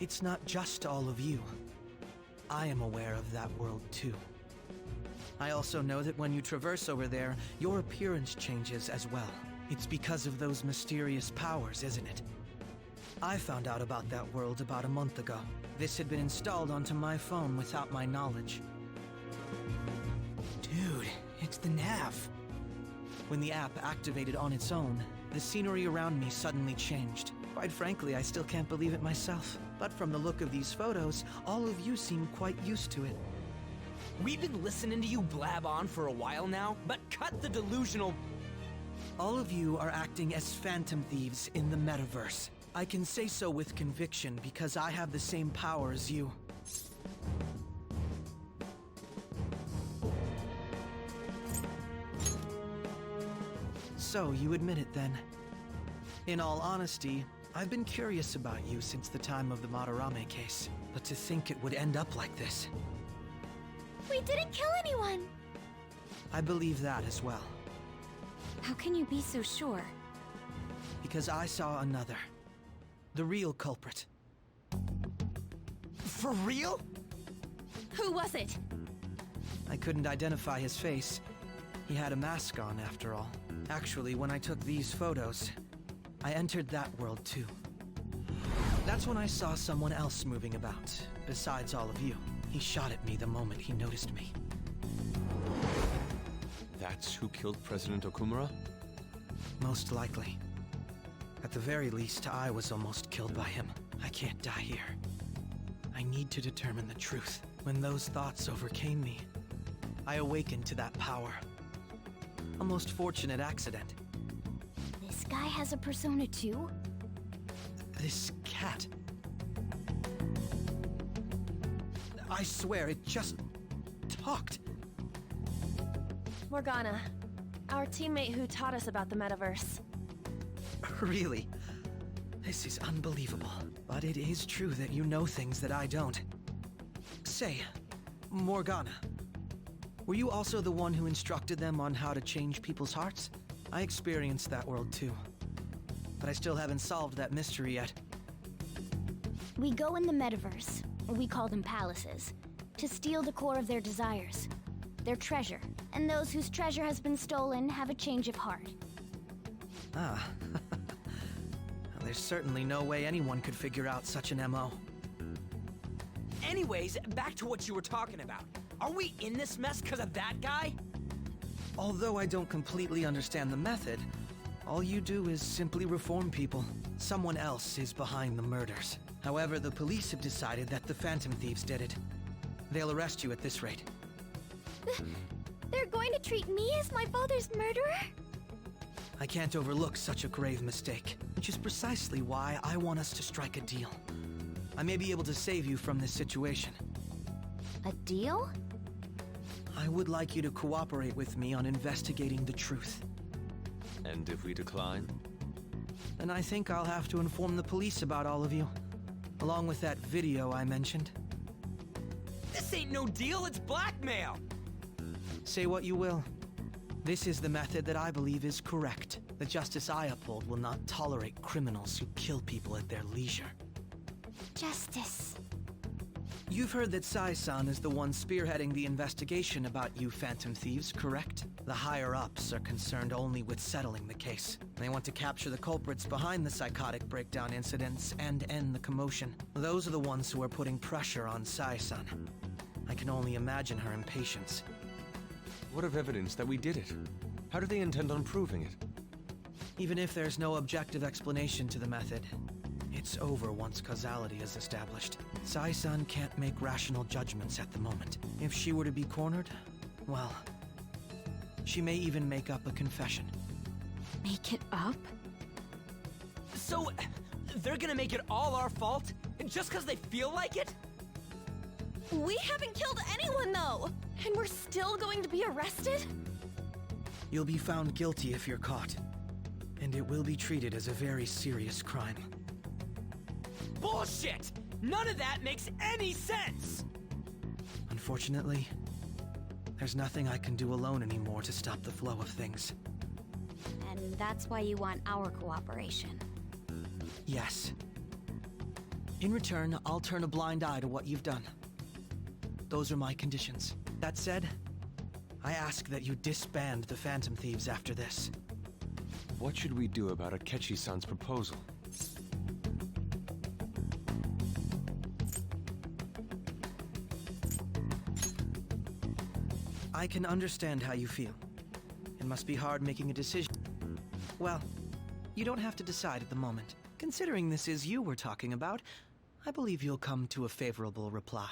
Speaker 6: It's not just all of you. I am aware of that world too. I also know that when you traverse over there, your appearance changes as well. It's because of those mysterious powers, isn't it? I found out about that world about a month ago. This had been installed onto my phone without my knowledge.
Speaker 7: Dude, it's the nav.
Speaker 6: When the app activated on its own, the scenery around me suddenly changed. Quite frankly, I still can't believe it myself. But from the look of these photos, all of you seem quite used to it.
Speaker 7: We've been listening to you blab on for a while now, but cut the delusional...
Speaker 6: All of you are acting as phantom thieves in the metaverse. I can say so with conviction because I have the same power as you. So, you admit it then. In all honesty, I've been curious about you since the time of the Madarame case. But to think it would end up like this...
Speaker 5: We didn't kill anyone!
Speaker 6: I believe that as well.
Speaker 3: How can you be so sure?
Speaker 6: Because I saw another. The real culprit.
Speaker 7: For real?
Speaker 1: Who was it?
Speaker 6: I couldn't identify his face. He had a mask on, after all. Actually, when I took these photos, I entered that world too. That's when I saw someone else moving about, besides all of you. He shot at me the moment he noticed me.
Speaker 2: That's who killed President Okumura?
Speaker 6: Most likely. At the very least, I was almost killed by him. I can't die here. I need to determine the truth. When those thoughts overcame me, I awakened to that power. A most fortunate accident.
Speaker 5: This guy has a persona too?
Speaker 6: This cat. I swear, it just talked.
Speaker 1: Morgana, our teammate who taught us about the metaverse.
Speaker 6: Really? This is unbelievable. But it is true that you know things that I don't. Say, Morgana, were you also the one who instructed them on how to change people's hearts? I experienced that world too. But I still haven't solved that mystery yet.
Speaker 5: We go in the metaverse, or we call them palaces, to steal the core of their desires, their treasure. And those whose treasure has been stolen have a change of heart.
Speaker 6: Ah. There's certainly no way anyone could figure out such an MO.
Speaker 7: Anyways, back to what you were talking about. Are we in this mess because of that guy?
Speaker 6: Although I don't completely understand the method, all you do is simply reform people. Someone else is behind the murders. However, the police have decided that the Phantom Thieves did it. They'll arrest you at this rate.
Speaker 5: They're going to treat me as my father's murderer?
Speaker 6: I can't overlook such a grave mistake, which is precisely why I want us to strike a deal. I may be able to save you from this situation.
Speaker 5: A deal?
Speaker 6: I would like you to cooperate with me on investigating the truth.
Speaker 2: And if we decline?
Speaker 6: Then I think I'll have to inform the police about all of you, along with that video I mentioned.
Speaker 7: This ain't no deal, it's blackmail!
Speaker 6: Say what you will. This is the method that I believe is correct. The justice I uphold will not tolerate criminals who kill people at their leisure.
Speaker 5: Justice.
Speaker 6: You've heard that Sai-san is the one spearheading the investigation about you Phantom Thieves, correct? The higher-ups are concerned only with settling the case. They want to capture the culprits behind the psychotic breakdown incidents and end the commotion. Those are the ones who are putting pressure on Sai-san. I can only imagine her impatience.
Speaker 2: What of evidence that we did it? How do they intend on proving it?
Speaker 6: Even if there's no objective explanation to the method, it's over once causality is established. Sai-san can't make rational judgments at the moment. If she were to be cornered, well, she may even make up a confession.
Speaker 3: Make it up?
Speaker 7: So, they're gonna make it all our fault? Just because they feel like it?
Speaker 1: We haven't killed anyone, though! And we're still going to be arrested?
Speaker 6: You'll be found guilty if you're caught. And it will be treated as a very serious crime.
Speaker 7: Bullshit! None of that makes any sense!
Speaker 6: Unfortunately, there's nothing I can do alone anymore to stop the flow of things.
Speaker 3: And that's why you want our cooperation.
Speaker 6: Yes. In return, I'll turn a blind eye to what you've done. Those are my conditions. That said, I ask that you disband the Phantom Thieves after this.
Speaker 2: What should we do about Akechi-san's proposal?
Speaker 6: I can understand how you feel. It must be hard making a decision. Well, you don't have to decide at the moment. Considering this is you we're talking about, I believe you'll come to a favorable reply.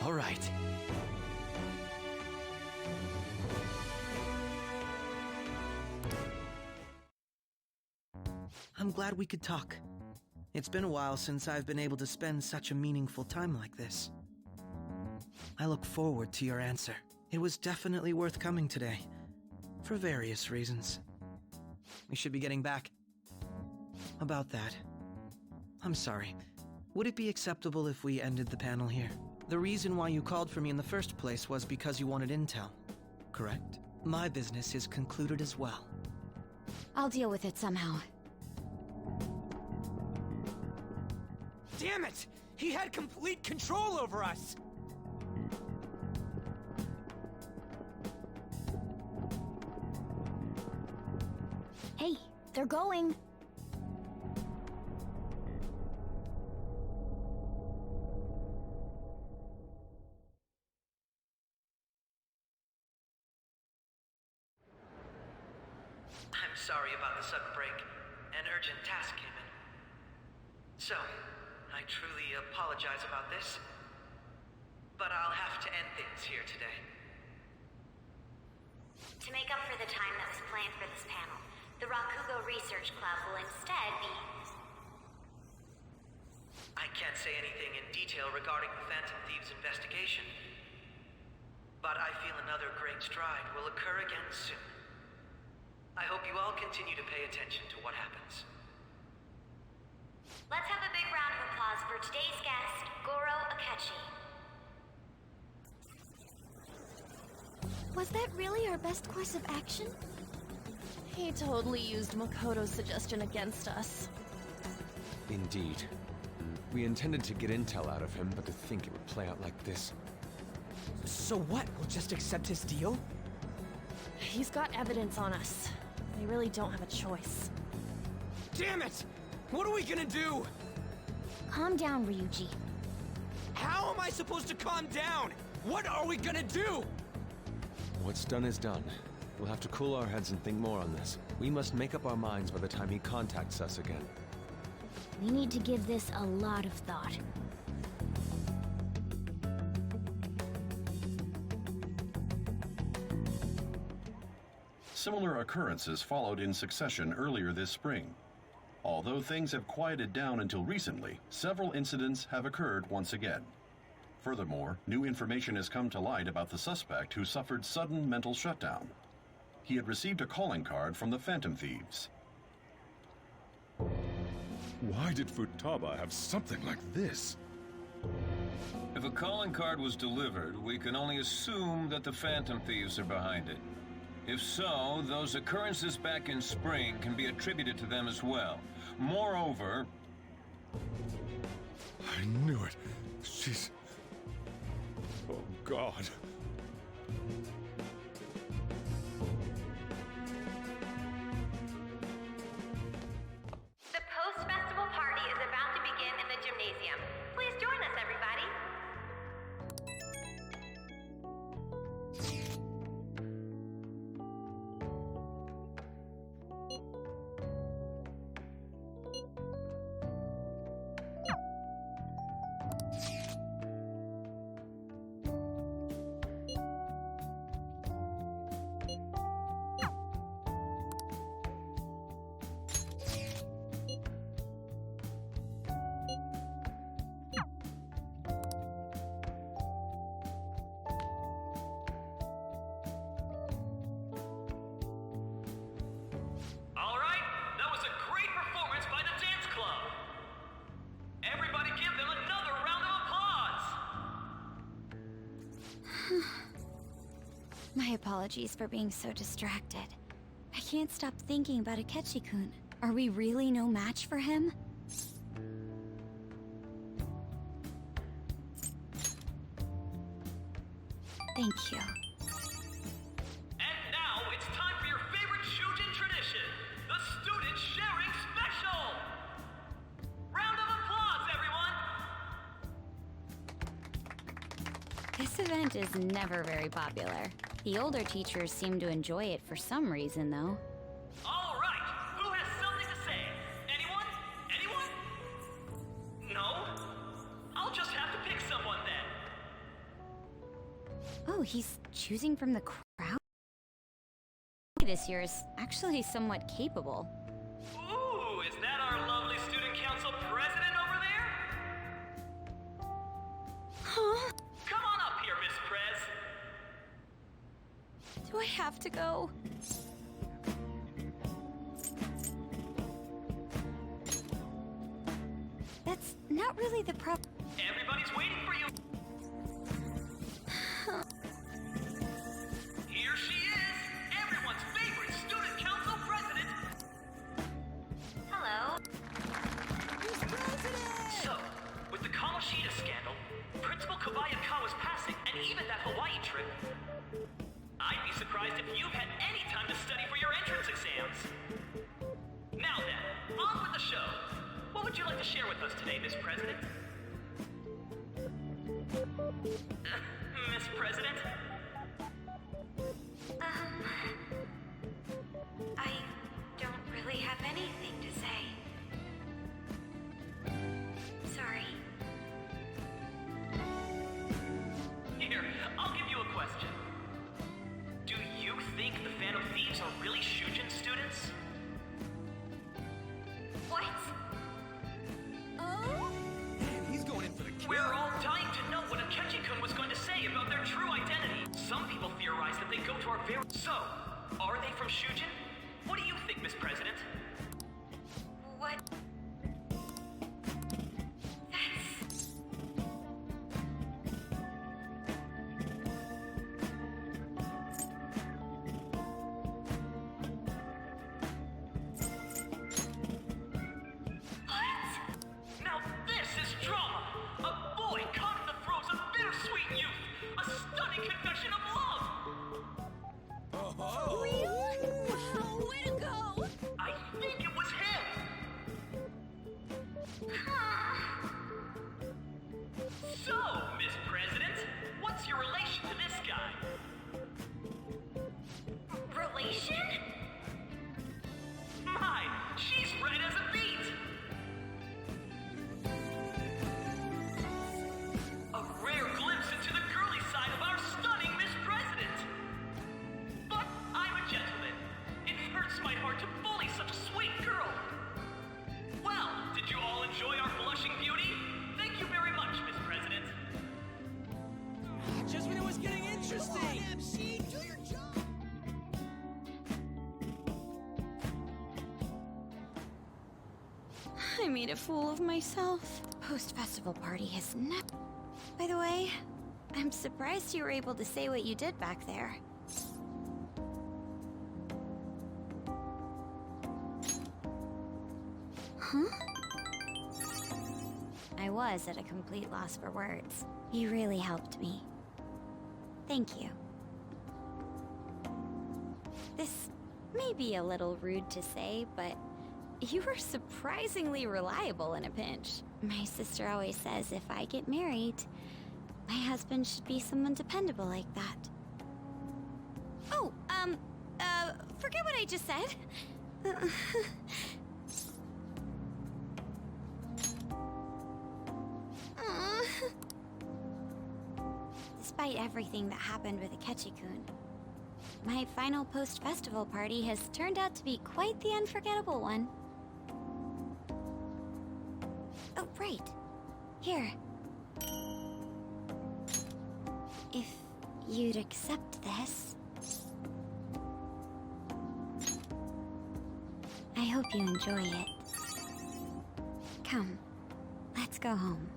Speaker 10: All right.
Speaker 6: I'm glad we could talk. It's been a while since I've been able to spend such a meaningful time like this. I look forward to your answer. It was definitely worth coming today, for various reasons. We should be getting back. About that, I'm sorry. Would it be acceptable if we ended the panel here? The reason why you called for me in the first place was because you wanted intel, correct? My business is concluded as well.
Speaker 3: I'll deal with it somehow.
Speaker 7: Damn it! He had complete control over us!
Speaker 5: Hey, they're going.
Speaker 6: I'm sorry about the sudden break. An urgent task came in. So, I truly apologize about this, but I'll have to end things here today.
Speaker 3: To make up for the time that was planned for this panel, the Rakugo Research Club will instead be...
Speaker 6: I can't say anything in detail regarding the Phantom Thieves investigation, but I feel another great stride will occur again soon. I hope you all continue to pay attention to what happens.
Speaker 3: Let's have a big round of applause for today's guest, Goro Akechi.
Speaker 5: Was that really our best course of action?
Speaker 1: He totally used Makoto's suggestion against us.
Speaker 2: Indeed. We intended to get intel out of him, but to think it would play out like this.
Speaker 7: So what? We'll just accept his deal?
Speaker 1: He's got evidence on us. We really don't have a choice.
Speaker 7: Damn it! What are we gonna do?
Speaker 5: Calm down, Ryuji.
Speaker 7: How am I supposed to calm down? What are we gonna do?
Speaker 2: What's done is done. We'll have to cool our heads and think more on this. We must make up our minds by the time he contacts us again.
Speaker 5: We need to give this a lot of thought.
Speaker 19: Similar occurrences followed in succession earlier this spring. Although things have quieted down until recently, several incidents have occurred once again. Furthermore, new information has come to light about the suspect who suffered sudden mental shutdown. He had received a calling card from the Phantom Thieves.
Speaker 12: Why did Futaba have something like this?
Speaker 20: If a calling card was delivered, we can only assume that the Phantom Thieves are behind it. If so, those occurrences back in spring can be attributed to them as well. Moreover...
Speaker 12: I knew it. She's... Oh, God.
Speaker 3: The post-festival party is about to begin in the gymnasium. Please join us, everybody. My apologies for being so distracted. I can't stop thinking about Akechi-kun. Are we really no match for him? Thank you.
Speaker 21: And now it's time for your favorite Shujin tradition, the Student Sharing Special! Round of applause, everyone!
Speaker 3: This event is never very popular. The older teachers seem to enjoy it for some reason, though.
Speaker 21: All right, who has something to say? Anyone? Anyone? No? I'll just have to pick someone then.
Speaker 3: Oh, he's choosing from the crowd? This year is actually somewhat capable.
Speaker 21: Ooh, is that our lovely student council president over there?
Speaker 3: Huh?
Speaker 21: Come on up here, Miss Prez.
Speaker 3: Do I have to go? That's not really the problem.
Speaker 21: Everybody's waiting for you. Here she is, everyone's favorite student council president.
Speaker 8: Hello.
Speaker 21: So, with the Kamoshida scandal, Principal Kobayakawa's passing, and even that Hawaii trip, I'd be surprised if you've had any time to study for your entrance exams. Now then, on with the show. What would you like to share with us today, Miss President? Miss President?
Speaker 8: I don't really have anything to say. Sorry.
Speaker 21: Here, I'll give you a question. Do you think the Phantom Thieves are really Shujin students?
Speaker 8: What?
Speaker 21: He's going in for the kill. We're all dying to know what Akechi-kun was going to say about their true identity. Some people theorize that they go to our very... So, are they from Shujin? What do you think, Miss President?
Speaker 8: What? That's...
Speaker 21: Now this is drama! A boy caught in the throes of bittersweet youth! A stunning confession of love!
Speaker 8: Oh! Really? Wow, way to go!
Speaker 21: I think it was him! So, Miss President, what's your relation to this guy?
Speaker 8: Relation?
Speaker 21: My, she's red as a beet! A rare glimpse into the girly side of our stunning Miss President! But I'm a gentleman. It hurts my heart to bully such a sweet girl. Well, did you all enjoy our blushing beauty? Thank you very much, Miss President.
Speaker 16: Just when it was getting interesting!
Speaker 22: MC, do your job!
Speaker 3: I made a fool of myself. Post-festival party has never... By the way, I'm surprised you were able to say what you did back there. Huh? I was at a complete loss for words. You really helped me. Thank you. This may be a little rude to say, but you were surprisingly reliable in a pinch. My sister always says if I get married, my husband should be someone dependable like that. Oh, forget what I just said. Despite everything that happened with Akechi-kun, my final post-festival party has turned out to be quite the unforgettable one. Oh, right. Here. If you'd accept this... I hope you enjoy it. Come, let's go home.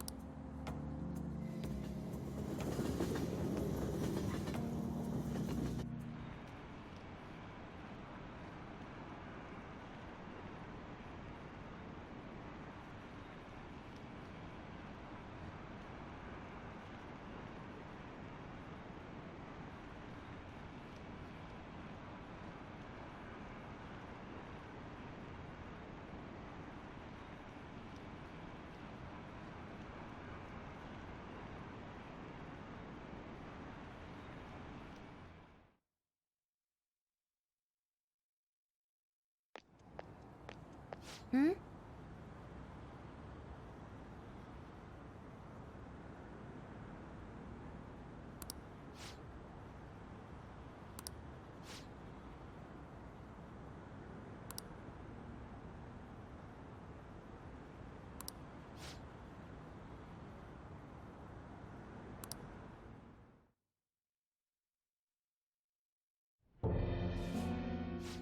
Speaker 5: Hmm?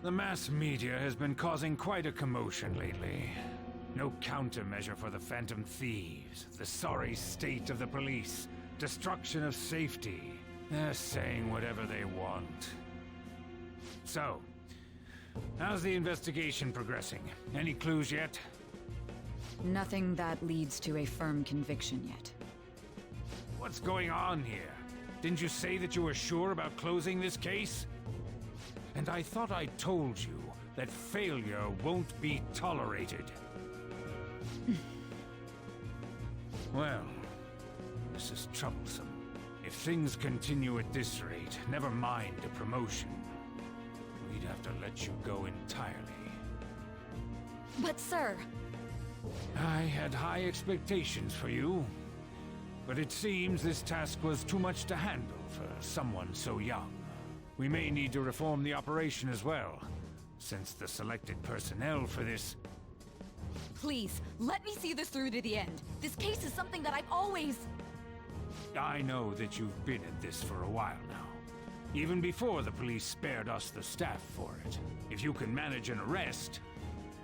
Speaker 9: The mass media has been causing quite a commotion lately. No countermeasure for the Phantom Thieves, the sorry state of the police, destruction of safety. They're saying whatever they want. So, how's the investigation progressing? Any clues yet?
Speaker 4: Nothing that leads to a firm conviction yet.
Speaker 9: What's going on here? Didn't you say that you were sure about closing this case? And I thought I told you that failure won't be tolerated. Well, this is troublesome. If things continue at this rate, never mind a promotion. We'd have to let you go entirely.
Speaker 4: But sir...
Speaker 9: I had high expectations for you. But it seems this task was too much to handle for someone so young. We may need to reform the operation as well, since the selected personnel for this...
Speaker 4: Please, let me see this through to the end. This case is something that I've always...
Speaker 9: I know that you've been at this for a while now. Even before the police spared us the staff for it. If you can manage an arrest,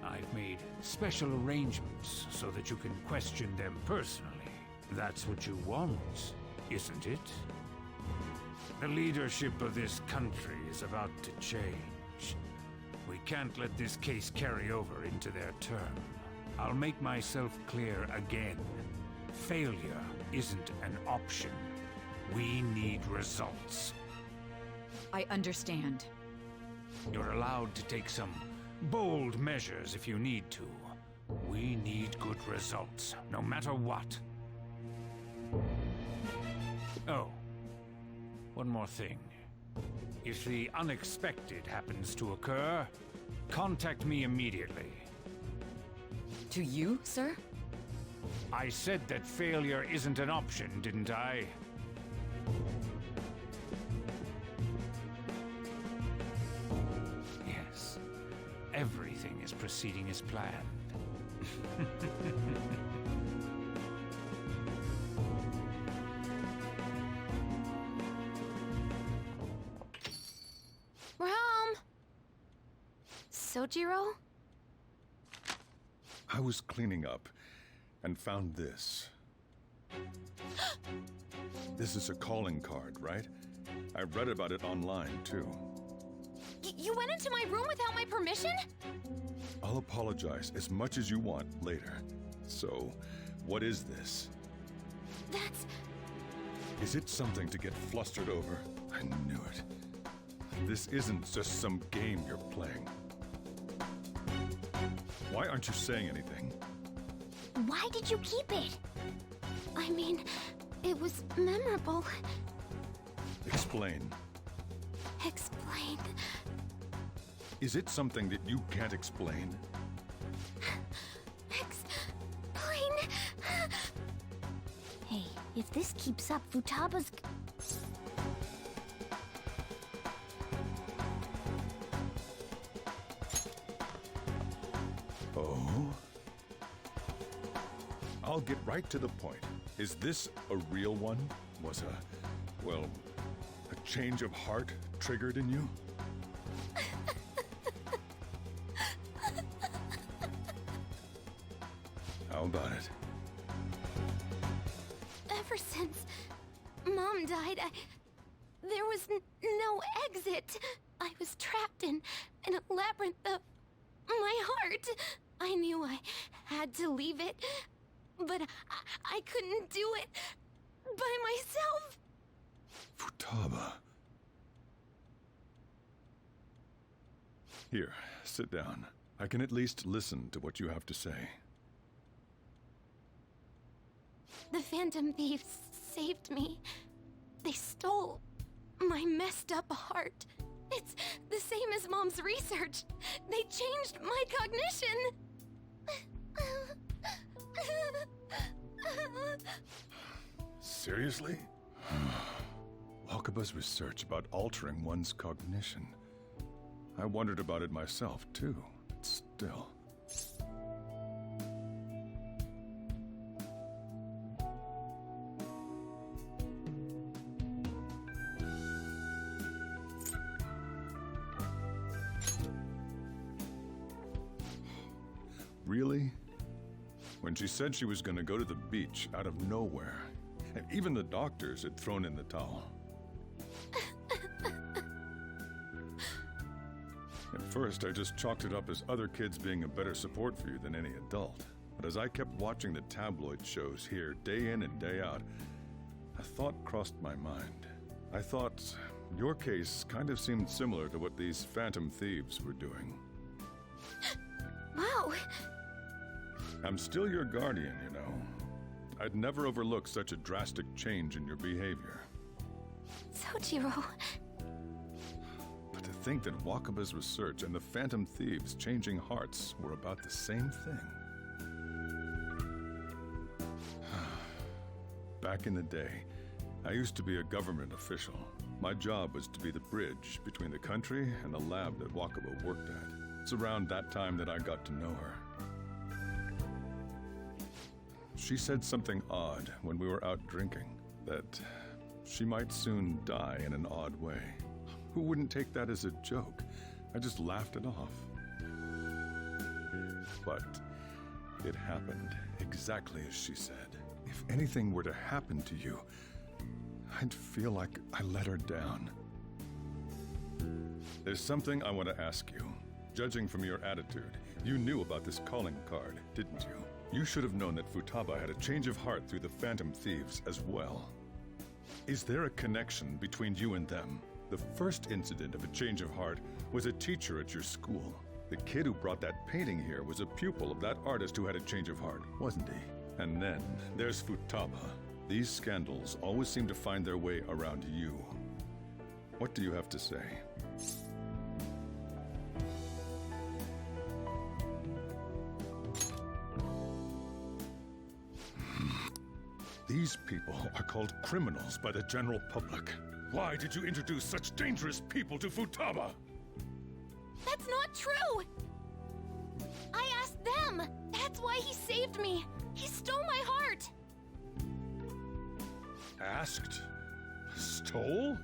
Speaker 9: I've made special arrangements so that you can question them personally. That's what you want, isn't it? The leadership of this country is about to change. We can't let this case carry over into their term. I'll make myself clear again. Failure isn't an option. We need results.
Speaker 4: I understand.
Speaker 9: You're allowed to take some bold measures if you need to. We need good results, no matter what. Oh. One more thing. If the unexpected happens to occur, contact me immediately.
Speaker 4: To you, sir?
Speaker 9: I said that failure isn't an option, didn't I? Yes. Everything is proceeding as planned.
Speaker 5: We're home! Sojiro?
Speaker 12: I was cleaning up and found this. This is a calling card, right? I read about it online, too.
Speaker 8: You went into my room without my permission?
Speaker 12: I'll apologize as much as you want later. So, what is this?
Speaker 5: That's...
Speaker 12: Is it something to get flustered over? I knew it. This isn't just some game you're playing. Why aren't you saying anything?
Speaker 5: Why did you keep it? I mean, it was memorable.
Speaker 12: Explain.
Speaker 5: Explain.
Speaker 12: Is it something that you can't explain?
Speaker 5: Explain. Hey, if this keeps up, Futaba's...
Speaker 12: Oh? I'll get right to the point. Is this a real one? Was well, a change of heart triggered in you? How about it?
Speaker 5: Ever since Mom died, there was no exit. I was trapped in a labyrinth of my heart. I knew I had to leave it, but I couldn't do it by myself.
Speaker 12: Futaba. Here, sit down. I can at least listen to what you have to say.
Speaker 5: The Phantom Thieves saved me. They stole my messed up heart. It's the same as Mom's research. They changed my cognition.
Speaker 12: Seriously? Wakaba's research about altering one's cognition. I wondered about it myself, too. Still. Really? When she said she was going to go to the beach out of nowhere, and even the doctors had thrown in the towel. At first, I just chalked it up as other kids being a better support for you than any adult. But as I kept watching the tabloid shows here day in and day out, a thought crossed my mind. I thought your case kind of seemed similar to what these phantom thieves were doing.
Speaker 5: Wow.
Speaker 12: I'm still your guardian, you know. I'd never overlook such a drastic change in your behavior.
Speaker 5: Sojiro.
Speaker 12: But to think that Wakaba's research and the Phantom Thieves' changing hearts were about the same thing. Back in the day, I used to be a government official. My job was to be the bridge between the country and the lab that Wakaba worked at. It's around that time that I got to know her. She said something odd when we were out drinking, that she might soon die in an odd way. Who wouldn't take that as a joke? I just laughed it off. But it happened exactly as she said. If anything were to happen to you, I'd feel like I let her down. There's something I want to ask you. Judging from your attitude, you knew about this calling card, didn't you? You should have known that Futaba had a change of heart through the Phantom Thieves as well. Is there a connection between you and them? The first incident of a change of heart was a teacher at your school. The kid who brought that painting here was a pupil of that artist who had a change of heart, wasn't he? And then there's Futaba. These scandals always seem to find their way around you. What do you have to say? These people are called criminals by the general public. Why did you introduce such dangerous people to Futaba?
Speaker 1: That's not true! I asked them! That's why he saved me! He stole my heart!
Speaker 12: Asked? Stole?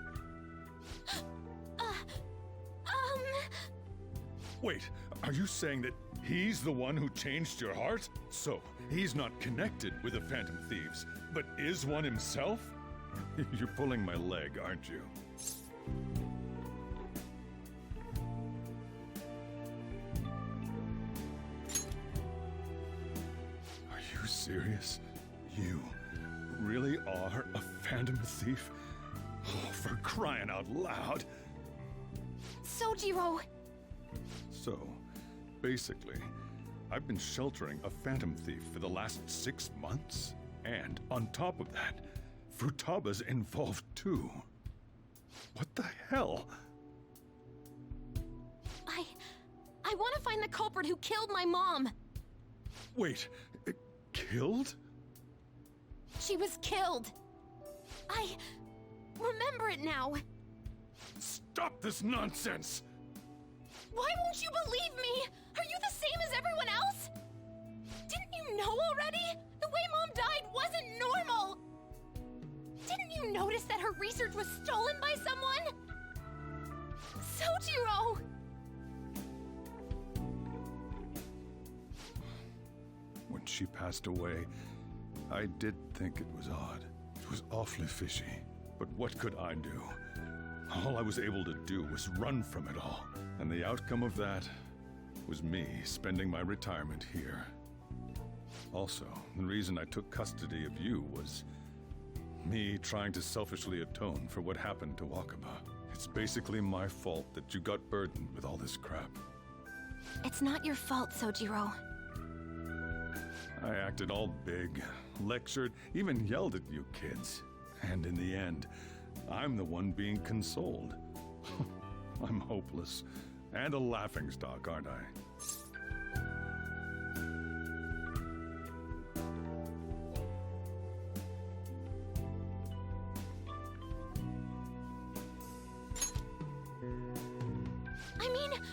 Speaker 12: Wait, are you saying that he's the one who changed your heart? So, he's not connected with the Phantom Thieves, but is one himself? You're pulling my leg, aren't you? Are you serious? You really are a Phantom Thief? Oh, for crying out loud!
Speaker 1: Sojiro!
Speaker 12: So, basically, I've been sheltering a Phantom Thief for the last 6 months. And on top of that, Futaba's involved too. What the hell?
Speaker 1: I want to find the culprit who killed my mom!
Speaker 12: Wait, killed?
Speaker 1: She was killed! I remember it now!
Speaker 12: Stop this nonsense!
Speaker 1: Why won't you believe me? Are you the same as everyone else? Didn't you know already? The way Mom died wasn't normal! Didn't you notice that her research was stolen by someone? Sojiro!
Speaker 12: When she passed away, I did think it was odd. It was awfully fishy. But what could I do? All I was able to do was run from it all. And the outcome of that was me spending my retirement here. Also, the reason I took custody of you was me trying to selfishly atone for what happened to Wakaba. It's basically my fault that you got burdened with all this crap.
Speaker 1: It's not your fault, Sojiro.
Speaker 12: I acted all big, lectured, even yelled at you kids. And in the end, I'm the one being consoled. I'm hopeless. And a laughingstock, aren't I?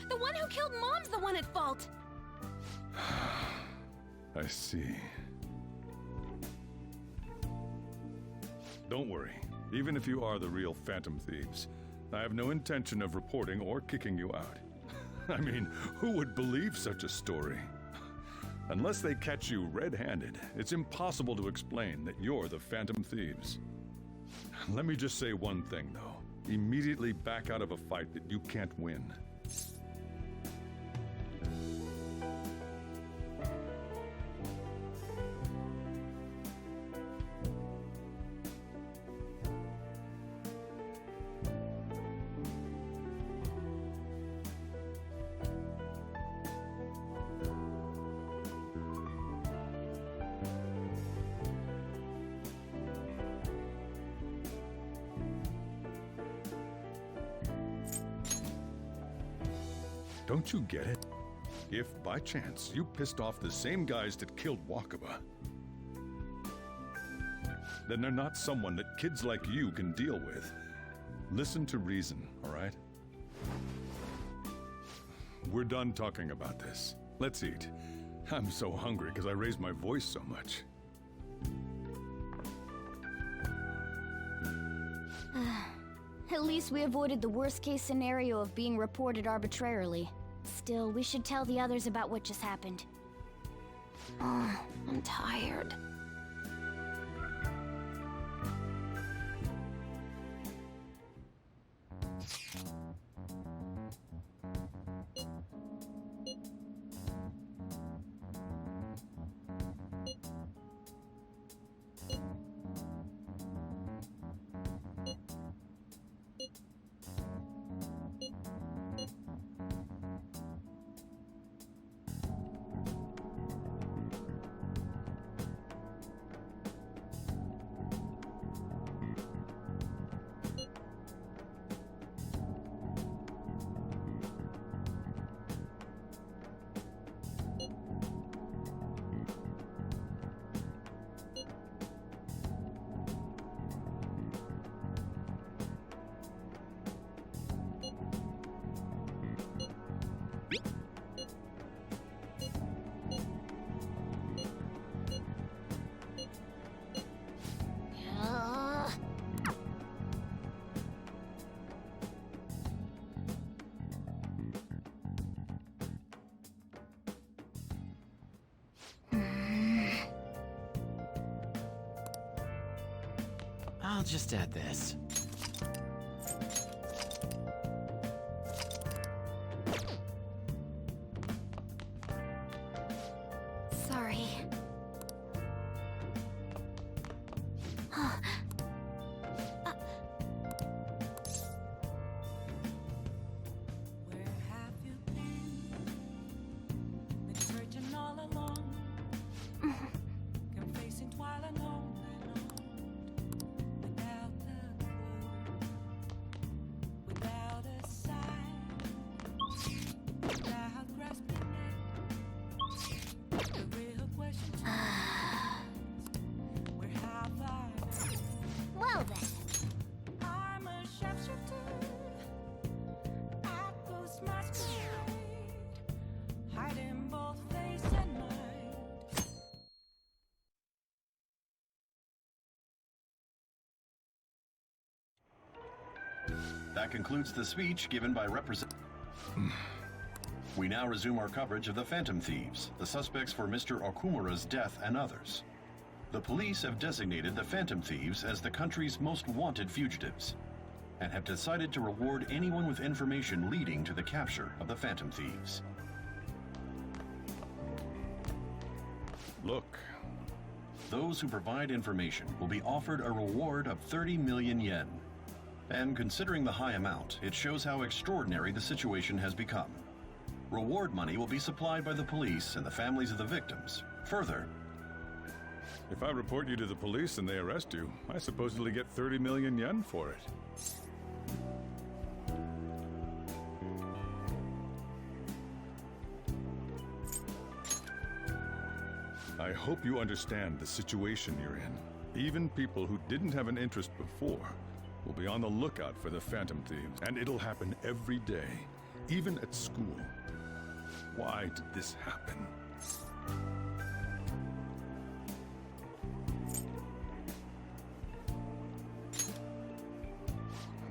Speaker 1: The one who killed Mom's the one at fault!
Speaker 12: I see. Don't worry. Even if you are the real Phantom Thieves, I have no intention of reporting or kicking you out. I mean, who would believe such a story? Unless they catch you red-handed, it's impossible to explain that you're the Phantom Thieves. Let me just say one thing, though. Immediately back out of a fight that you can't win. Don't you get it? If, by chance, you pissed off the same guys that killed Wakaba, then they're not someone that kids like you can deal with. Listen to reason, all right? We're done talking about this. Let's eat. I'm so hungry because I raised my voice so much.
Speaker 5: At least we avoided the worst-case scenario of being reported arbitrarily. Still, we should tell the others about what just happened. I'm tired.
Speaker 10: I'll just add this.
Speaker 5: Sorry. Well then. I'm a sharpshooter. I post my stride, hiding both face and mind.
Speaker 19: That concludes the speech given by We now resume our coverage of the Phantom Thieves, the suspects for Mr. Okumura's death and others. The police have designated the Phantom Thieves as the country's most wanted fugitives, and have decided to reward anyone with information leading to the capture of the Phantom Thieves.
Speaker 12: Look.
Speaker 19: Those who provide information will be offered a reward of 30 million yen. And considering the high amount, it shows how extraordinary the situation has become. Reward money will be supplied by the police and the families of the victims. Further,
Speaker 12: if I report you to the police and they arrest you, I supposedly get 30 million yen for it. I hope you understand the situation you're in. Even people who didn't have an interest before will be on the lookout for the Phantom Thieves, and it'll happen every day. even at school. Why did this happen?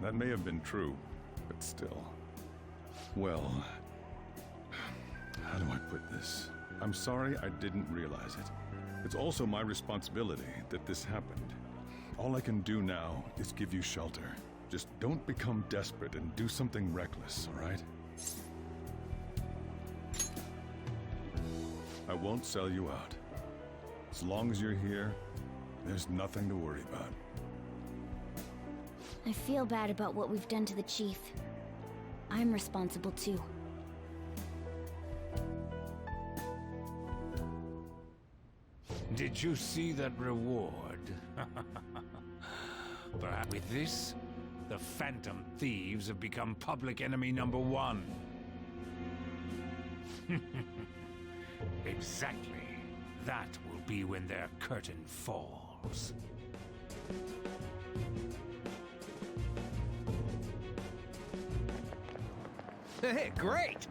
Speaker 12: That may have been true, but still. Well, how do I put this? I'm sorry I didn't realize it. It's also my responsibility that this happened. All I can do now is give you shelter. Just don't become desperate and do something reckless, all right? I won't sell you out. As long as you're here, there's nothing to worry about.
Speaker 5: I feel bad about what we've done to the chief. I'm responsible too.
Speaker 9: Did you see that reward? Perhaps with this, the Phantom Thieves have become public enemy #1. Exactly. That will be when their curtain falls.
Speaker 7: Hey, great!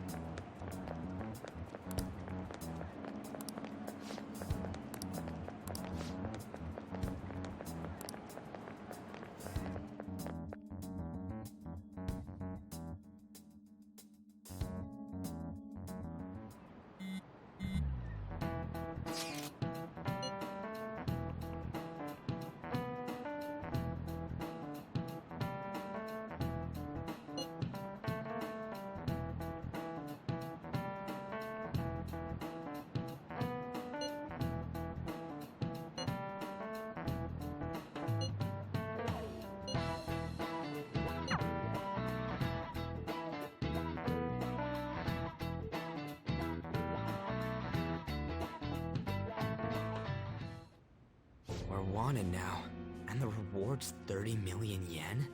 Speaker 7: We're wanted now, and the reward's 30 million yen?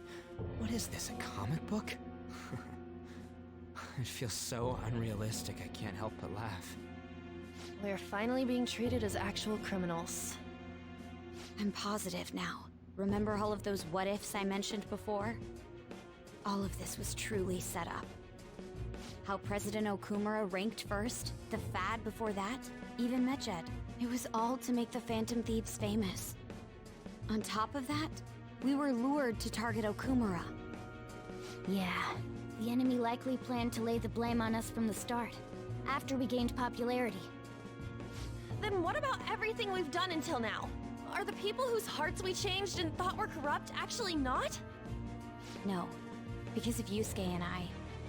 Speaker 7: What is this, a comic book? It feels so unrealistic I can't help but laugh.
Speaker 17: We're finally being treated as actual criminals.
Speaker 3: I'm positive now. Remember all of those what-ifs I mentioned before? All of this was truly set up. How President Okumura ranked first, the Fad before that, even Medjed. It was all to make the Phantom Thieves famous. On top of that, we were lured to target Okumura.
Speaker 5: Yeah, the enemy likely planned to lay the blame on us from the start, after we gained popularity.
Speaker 18: Then what about everything we've done until now? Are the people whose hearts we changed and thought were corrupt actually not?
Speaker 3: No, because of Yusuke and I,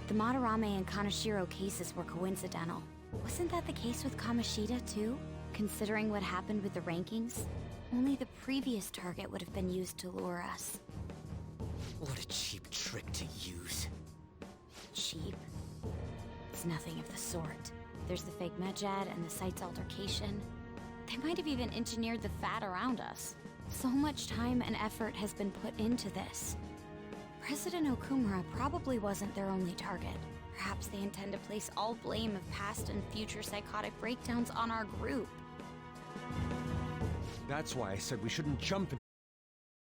Speaker 3: the Madarame and Kaneshiro cases were coincidental. Wasn't that the case with Kamoshida, too? Considering what happened with the rankings, only the previous target would have been used to lure us.
Speaker 7: What a cheap trick to use.
Speaker 3: Cheap? It's nothing of the sort. There's the fake Medjed and the site's altercation. They might have even engineered the Fad around us. So much time and effort has been put into this. President Okumura probably wasn't their only target. Perhaps they intend to place all blame of past and future psychotic breakdowns on our group.
Speaker 2: That's why I said we shouldn't jump